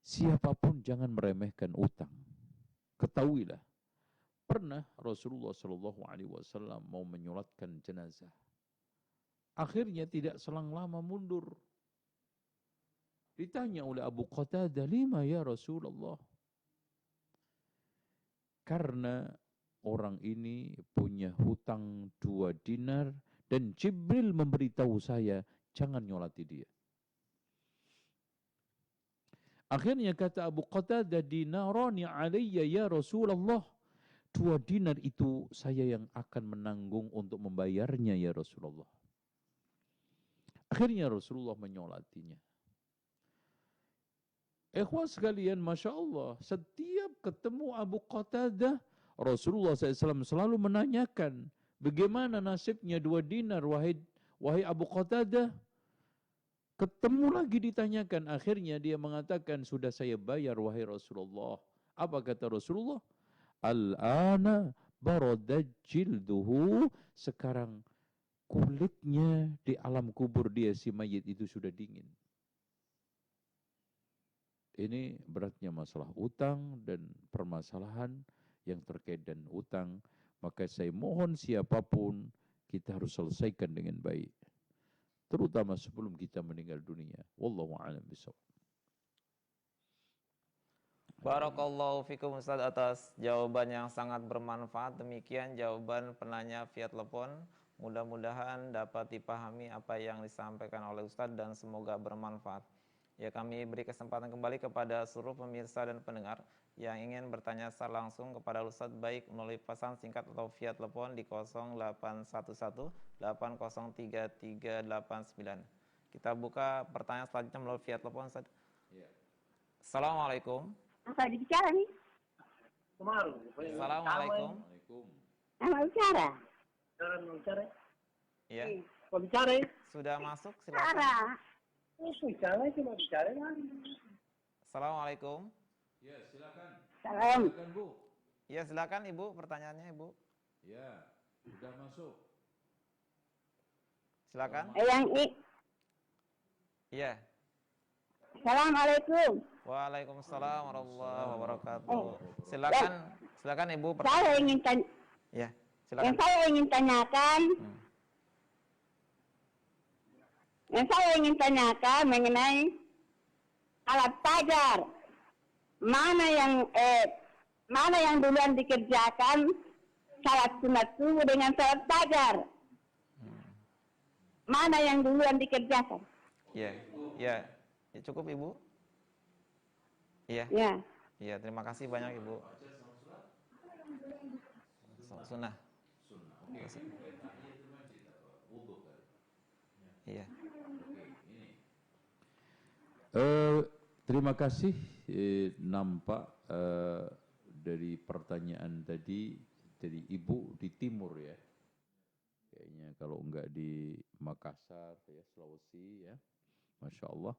[SPEAKER 1] Siapapun jangan meremehkan utang. Ketahuilah, pernah Rasulullah SAW mau menyolatkan jenazah. Akhirnya tidak selang lama mundur. Ditanya oleh Abu Qatadah, lima ya Rasulullah? Karena orang ini punya hutang 2 dinar dan Jibril memberitahu saya, jangan nyolati dia. Akhirnya kata Abu Qatadah, dinarani alayya ya Rasulullah. 2 dinar itu saya yang akan menanggung untuk membayarnya ya Rasulullah. Akhirnya Rasulullah menyolatinya. Ikhwan sekalian, Masya Allah, setiap ketemu Abu Qatadah, Rasulullah SAW selalu menanyakan, bagaimana nasibnya 2 dinar, wahai Abu Qatadah? Ketemu lagi ditanyakan, akhirnya dia mengatakan, sudah saya bayar wahai Rasulullah. Apa kata Rasulullah? Al-ana baradaj jilduhu, sekarang kulitnya di alam kubur dia, si mayit itu sudah dingin. Ini beratnya masalah utang dan permasalahan yang terkait dengan utang. Maka saya mohon siapapun, kita harus selesaikan dengan baik. Terutama sebelum kita meninggal dunia. Wallahu a'lam bishawab.
[SPEAKER 2] Barakallahu fikum Ustaz atas jawaban yang sangat bermanfaat. Demikian jawaban penanya via telepon. Mudah-mudahan dapat dipahami apa yang disampaikan oleh Ustaz dan semoga bermanfaat. Ya, kami beri kesempatan kembali kepada seluruh pemirsa dan pendengar yang ingin bertanya secara langsung kepada Ustaz, baik melalui pesan singkat atau via telepon di 0811 803389. Kita buka pertanyaan selanjutnya melalui via telepon, Ustaz. Ya. Assalamualaikum.
[SPEAKER 7] Apa dibicara nih?
[SPEAKER 2] Assalamualaikum.
[SPEAKER 7] Apa bicara?
[SPEAKER 2] Iya.
[SPEAKER 8] Mau bicara ya?
[SPEAKER 2] Sudah masuk, silakan.
[SPEAKER 8] Bicara cuma bicara kan.
[SPEAKER 2] Assalamualaikum.
[SPEAKER 1] Ya, silakan.
[SPEAKER 7] Salam.
[SPEAKER 1] Silakan, Bu.
[SPEAKER 2] Ya, silakan Ibu, pertanyaannya Ibu.
[SPEAKER 1] Ya, sudah masuk.
[SPEAKER 2] Silakan.
[SPEAKER 7] Yang
[SPEAKER 2] Iya.
[SPEAKER 7] Assalamualaikum.
[SPEAKER 2] Waalaikumsalam warahmatullahi wabarakatuh. Silakan Ibu.
[SPEAKER 7] Saya ingin tanya.
[SPEAKER 2] Ya, silakan.
[SPEAKER 7] Yang saya ingin tanyakan. Yang saya ingin tanyakan mengenai alat pajar. Mana yang duluan dikerjakan, salat sunat subuh dengan salat pajar? Mana yang duluan dikerjakan?
[SPEAKER 2] Ya, ya. Ya, cukup Ibu. Iya.
[SPEAKER 7] Ya.
[SPEAKER 2] Iya, terima kasih banyak Ibu. Sunnah. Iya.
[SPEAKER 1] Terima kasih. Nampak dari pertanyaan tadi dari Ibu di timur ya. Kayaknya kalau enggak di Makassar ya, Sulawesi ya. Masya Allah.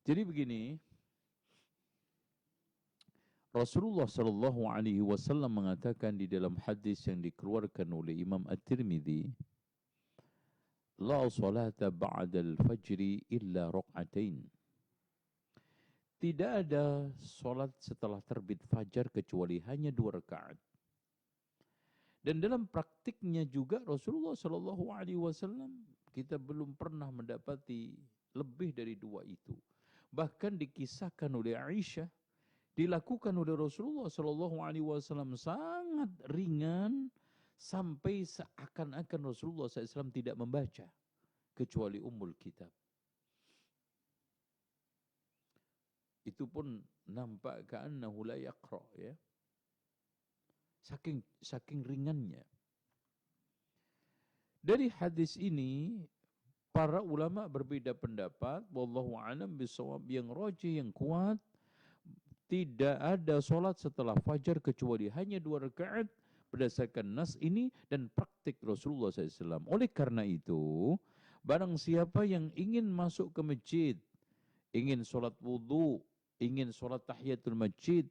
[SPEAKER 1] Jadi begini, Rasulullah Shallallahu Alaihi Wasallam mengatakan di dalam hadis yang dikeluarkan oleh Imam At-Tirmidzi, la salata ba'dal fajri illa raq'atain. Tidak ada salat setelah terbit fajar kecuali hanya 2 rakaat. Dan dalam praktiknya juga Rasulullah Shallallahu Alaihi Wasallam kita belum pernah mendapati lebih dari 2 itu. Bahkan dikisahkan oleh Aisyah, dilakukan oleh Rasulullah Shallallahu Alaihi Wasallam sangat ringan sampai seakan-akan Rasulullah SAW tidak membaca kecuali Ummul Kitab. Itu pun nampak ka'annahu la yaqra ya. Saking ringannya. Dari hadis ini para ulama berbeda pendapat, wallahu a'lam bishawab, yang rajih, yang kuat, tidak ada sholat setelah fajar kecuali hanya 2 rakaat berdasarkan nas ini dan praktik Rasulullah SAW. Oleh karena itu, barang siapa yang ingin masuk ke masjid, ingin sholat wudhu, ingin sholat tahiyatul masjid,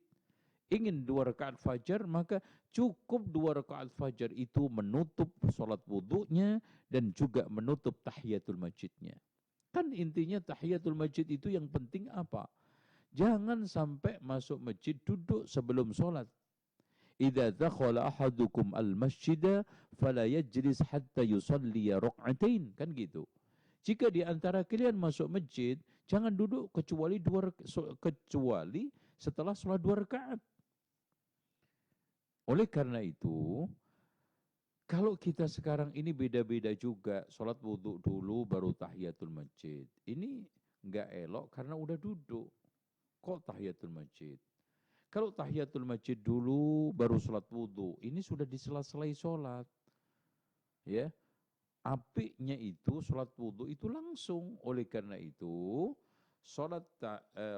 [SPEAKER 1] ingin 2 rakaat fajar, maka cukup 2 rakaat fajar itu menutup sholat wudhunya dan juga menutup tahiyatul masjidnya. Kan intinya tahiyatul masjid itu yang penting apa? Jangan sampai masuk masjid duduk sebelum sholat. Idza dakhala ahadukum al-masjida fala yajlis hatta yusalli rak'atain, kan gitu. Jika di antara kalian masuk masjid, jangan duduk kecuali setelah sholat 2 rakaat. Oleh karena itu, kalau kita sekarang ini beda-beda juga, sholat wudhu dulu baru tahiyatul masjid. Ini enggak elok karena udah duduk. Kok tahiyatul masjid? Kalau tahiyatul masjid dulu baru sholat wudhu, ini sudah di sela-sela sholat. Ya, apiknya itu sholat wudhu itu langsung. Oleh karena itu, sholat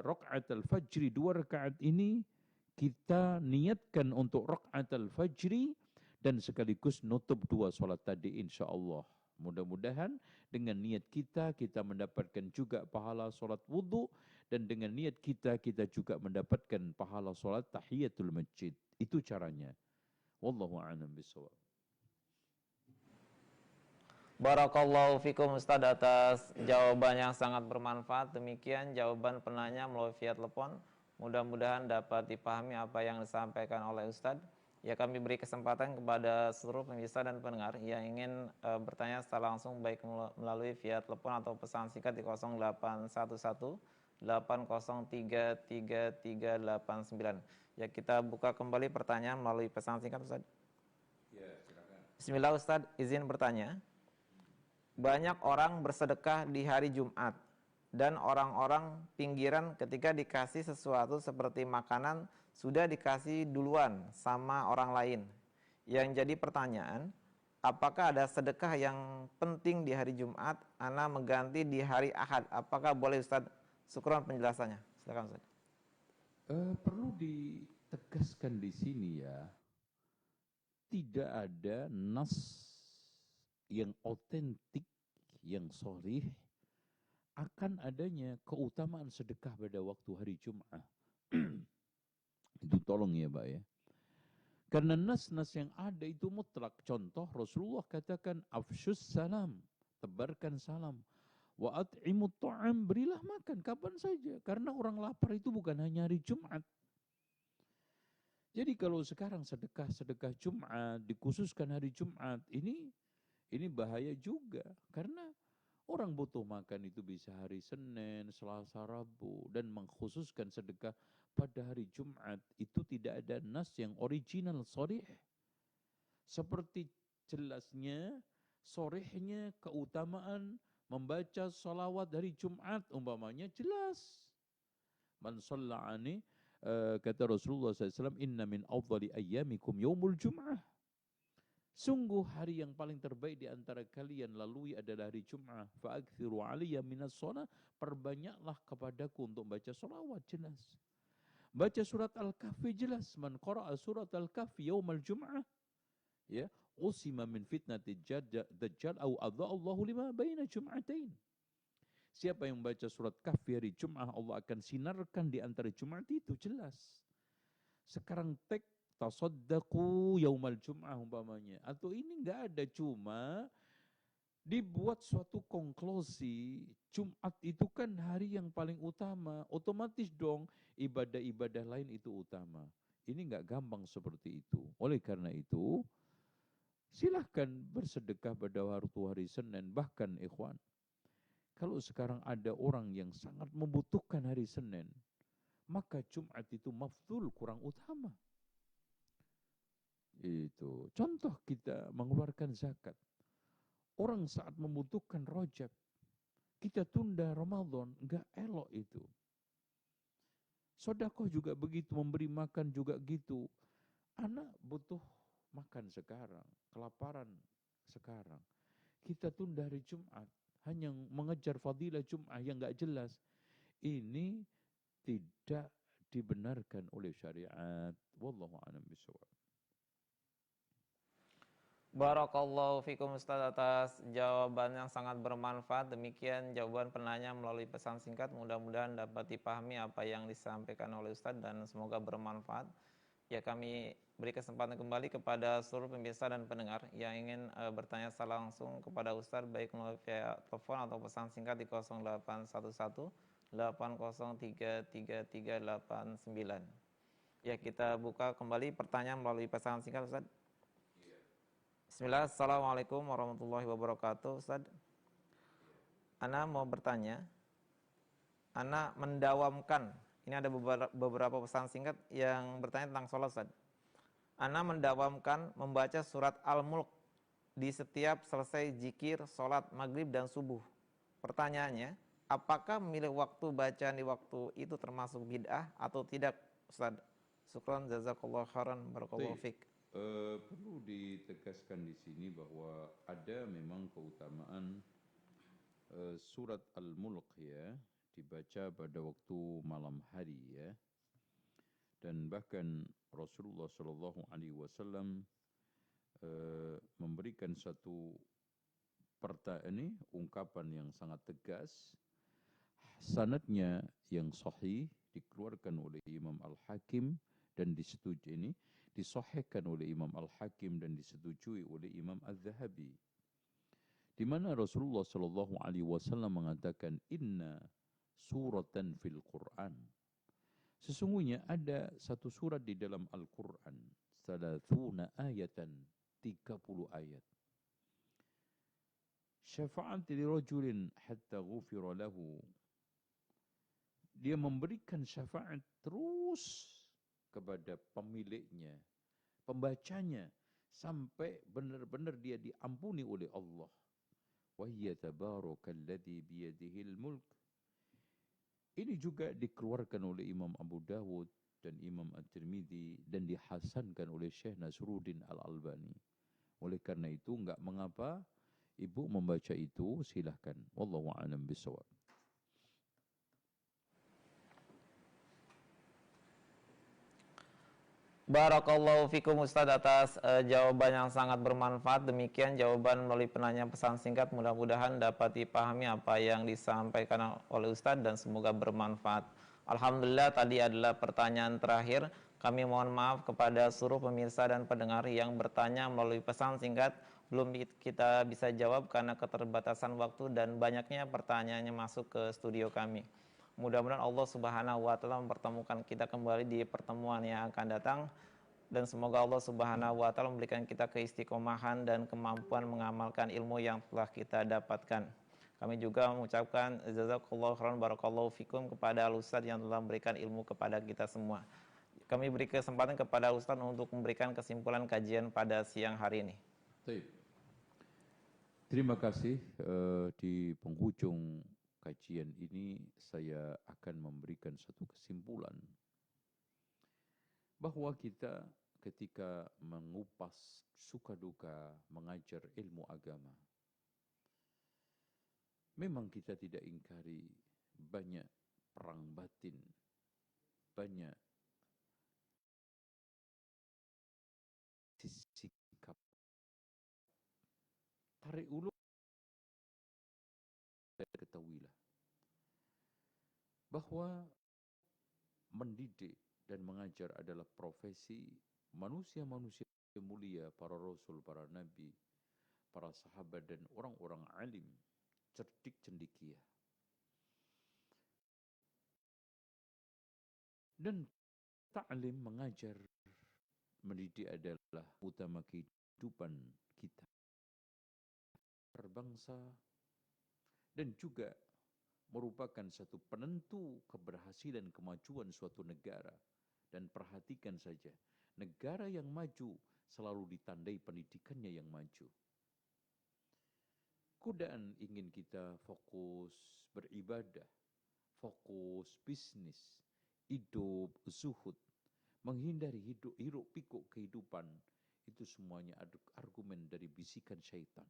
[SPEAKER 1] rakaat al-fajri 2 rakaat ini kita niatkan untuk rakaat al-fajri dan sekaligus nutup 2 sholat tadi insya Allah. Mudah-mudahan dengan niat kita mendapatkan juga pahala sholat wudhu dan dengan niat kita juga mendapatkan pahala sholat tahiyatul masjid. Itu caranya. Wallahu a'lam bishawab.
[SPEAKER 2] Barakallahu fikum Ustaz atas jawaban yang sangat bermanfaat. Demikian jawaban penanya melalui via telepon. Mudah-mudahan dapat dipahami apa yang disampaikan oleh Ustaz. Ya, kami beri kesempatan kepada seluruh pemirsa dan pendengar yang ingin bertanya secara langsung baik melalui via telepon atau pesan singkat di 0811 8033389. Ya, kita buka kembali pertanyaan melalui pesan singkat Ustaz.
[SPEAKER 1] Ya, silakan.
[SPEAKER 2] Bismillah Ustaz, izin bertanya. Banyak orang bersedekah di hari Jumat dan orang-orang pinggiran ketika dikasih sesuatu seperti makanan sudah dikasih duluan sama orang lain. Yang jadi pertanyaan, apakah ada sedekah yang penting di hari Jumat, ana mengganti di hari Ahad? Apakah boleh Ustaz? Syukran penjelasannya. Silakan Ustaz.
[SPEAKER 1] Perlu ditegaskan di sini ya, tidak ada nas yang otentik, yang sahih akan adanya keutamaan sedekah pada waktu hari Jumat. Itu tolong ya Pak ya. Karena nas-nas yang ada itu mutlak. Contoh Rasulullah katakan afsyus salam, tebarkan salam. Wa at'imut ta'am, berilah makan kapan saja. Karena orang lapar itu bukan hanya hari Jumat. Jadi kalau sekarang sedekah Jumat dikhususkan hari Jumat, ini bahaya juga. Karena orang butuh makan itu bisa hari Senin, Selasa, Rabu. Dan mengkhususkan sedekah pada hari Jumat itu tidak ada nas yang original, sharih. Seperti jelasnya, sharihnya keutamaan membaca salawat hari Jumat umpamanya jelas. Man shalla'ani, kata Rasulullah SAW, inna min awdali ayyamikum yaumul Jum'ah. Sungguh hari yang paling terbaik di antara kalian lalui adalah hari Jum'ah. Fa'akthiru aliyya minas shalah, perbanyaklah kepadaku untuk baca salawat, jelas. Baca surat Al-Kahfi jelas. Man qara'a surat Al-Kahfi yaumal Jum'ah, ya, usima min fitnati dajjal au adha'allahu lima baina jum'atain. Siapa yang baca surat Kahfi hari Jum'ah, Allah akan sinarkan di antara Jumat itu, jelas. Sekarang tek tasaddaqu yaumal Jum'ah umpamanya. Atau ini enggak ada, cuma dibuat suatu konklusi, Jumat itu kan hari yang paling utama, otomatis dong ibadah-ibadah lain itu utama. Ini enggak gampang seperti itu. Oleh karena itu, silahkan bersedekah pada waktu hari Senin. Bahkan ikhwan, kalau sekarang ada orang yang sangat membutuhkan hari Senin, maka Jumat itu mafdhul, kurang utama. Itu contoh kita mengeluarkan zakat. Orang saat membutuhkan Rajab, kita tunda Ramadan, enggak elok itu. Sedekah juga begitu, memberi makan juga gitu. Anak butuh makan sekarang, kelaparan sekarang. Kita tunda hari Jumat, hanya mengejar fadilah Jumat yang enggak jelas. Ini tidak dibenarkan oleh syariat. Wallahu a'lam bishawab.
[SPEAKER 2] Barakallahu fikum Ustaz atas jawaban yang sangat bermanfaat. Demikian jawaban penanya melalui pesan singkat. Mudah-mudahan dapat dipahami apa yang disampaikan oleh Ustaz dan semoga bermanfaat. Ya, kami beri kesempatan kembali kepada seluruh pemirsa dan pendengar yang ingin bertanya secara langsung kepada Ustaz baik melalui via telepon atau pesan singkat di 0811 80333389. Ya, kita buka kembali pertanyaan melalui pesan singkat Ustaz. Bismillah, Assalamualaikum warahmatullahi wabarakatuh. Ustaz, Ana mau bertanya, Ana mendawamkan, ini ada beberapa pesan singkat yang bertanya tentang sholat Ustaz. Ana mendawamkan membaca surat Al-Mulk di setiap selesai zikir, sholat, maghrib, dan subuh. Pertanyaannya, apakah memilih waktu bacaan di waktu itu termasuk bid'ah atau tidak Ustaz? Syukran, jazakallahu khairan, barakallahu fiik.
[SPEAKER 1] Perlu ditegaskan di sini bahwa ada memang keutamaan surat Al-Mulk ya, dibaca pada waktu malam hari ya. Dan bahkan Rasulullah Shallallahu Alaihi Wasallam memberikan satu ungkapan yang sangat tegas. Sanadnya yang sahih dikeluarkan oleh Imam Al-Hakim dan disahihkan oleh Imam Al-Hakim dan disetujui oleh Imam Az-Zahabi. Di mana Rasulullah Shallallahu Alaihi Wasallam mengatakan, Inna suratan fil Quran. Sesungguhnya ada satu surat di dalam Al-Quran, 30 ayatan, 30 ayat. Syafa'at li rajulin hatta ghufira lahu. Dia memberikan syafaat terus kepada pemiliknya, pembacanya, sampai benar-benar dia diampuni oleh Allah. Wa hiya tabarakalladzi biyadihil mulk. Ini juga dikeluarkan oleh Imam Abu Dawud dan Imam At-Tirmidzi dan dihasankan oleh Syekh Nasruddin Al-Albani. Oleh karena itu enggak mengapa ibu membaca itu, silahkan. Wallahu a'lam bishawab.
[SPEAKER 2] Barakallahu fikum Ustaz atas jawaban yang sangat bermanfaat. Demikian jawaban melalui penanya pesan singkat. Mudah-mudahan dapat dipahami apa yang disampaikan oleh Ustaz dan semoga bermanfaat. Alhamdulillah, tadi adalah pertanyaan terakhir. Kami mohon maaf kepada seluruh pemirsa dan pendengar yang bertanya melalui pesan singkat. Belum kita bisa jawab karena keterbatasan waktu dan banyaknya pertanyaannya masuk ke studio kami. Mudah-mudahan Allah Subhanahu wa taala mempertemukan kita kembali di pertemuan yang akan datang dan semoga Allah Subhanahu wa taala memberikan kita keistiqomahan dan kemampuan mengamalkan ilmu yang telah kita dapatkan. Kami juga mengucapkan jazakallahu khairan barakallahu fikum kepada Al-Ustaz yang telah memberikan ilmu kepada kita semua. Kami beri kesempatan kepada Ustaz untuk memberikan kesimpulan kajian pada siang hari ini.
[SPEAKER 1] Baik. Terima kasih. Di penghujung kajian ini saya akan memberikan satu kesimpulan bahwa kita ketika mengupas suka duka mengajar ilmu agama, memang kita tidak ingkari banyak perang batin, banyak sikap tarik ulur. Ketahuilah bahwa mendidik dan mengajar adalah profesi manusia-manusia mulia, para rasul, para nabi, para sahabat dan orang-orang alim, cerdik cendekia. Dan ta'lim, mengajar, mendidik adalah utama kehidupan kita berbangsa dan juga merupakan satu penentu keberhasilan kemajuan suatu negara. Dan perhatikan saja, negara yang maju selalu ditandai pendidikannya yang maju. Godaan ingin kita fokus beribadah, fokus bisnis, hidup zuhud, menghindari hiruk pikuk kehidupan, itu semuanya argumen dari bisikan syaitan.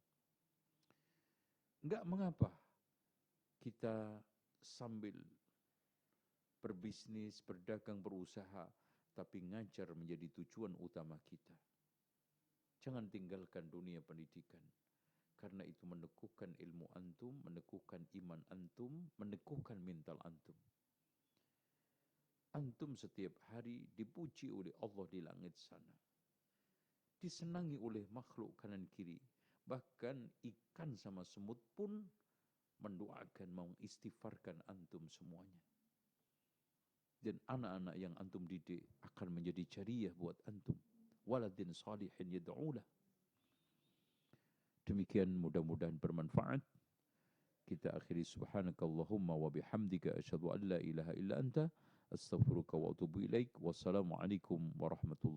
[SPEAKER 1] Enggak mengapa kita sambil berbisnis, berdagang, berusaha, tapi ngajar menjadi tujuan utama kita. Jangan tinggalkan dunia pendidikan. Karena itu meneguhkan ilmu antum, meneguhkan iman antum, meneguhkan mental antum. Antum setiap hari dipuji oleh Allah di langit sana. Disenangi oleh makhluk kanan kiri. Bahkan ikan sama semut pun mendoakan, mengistighfarkan antum semuanya. Dan anak-anak yang antum didik akan menjadi jariyah buat antum. Waladin salihin yad'ulah. Demikian mudah-mudahan bermanfaat. Kita akhiri subhanakallahumma wa bihamdika asyhadu an la ilaha illa anta astaghfiruka wa atubu ilaik. Wassalamualaikum warahmatullahi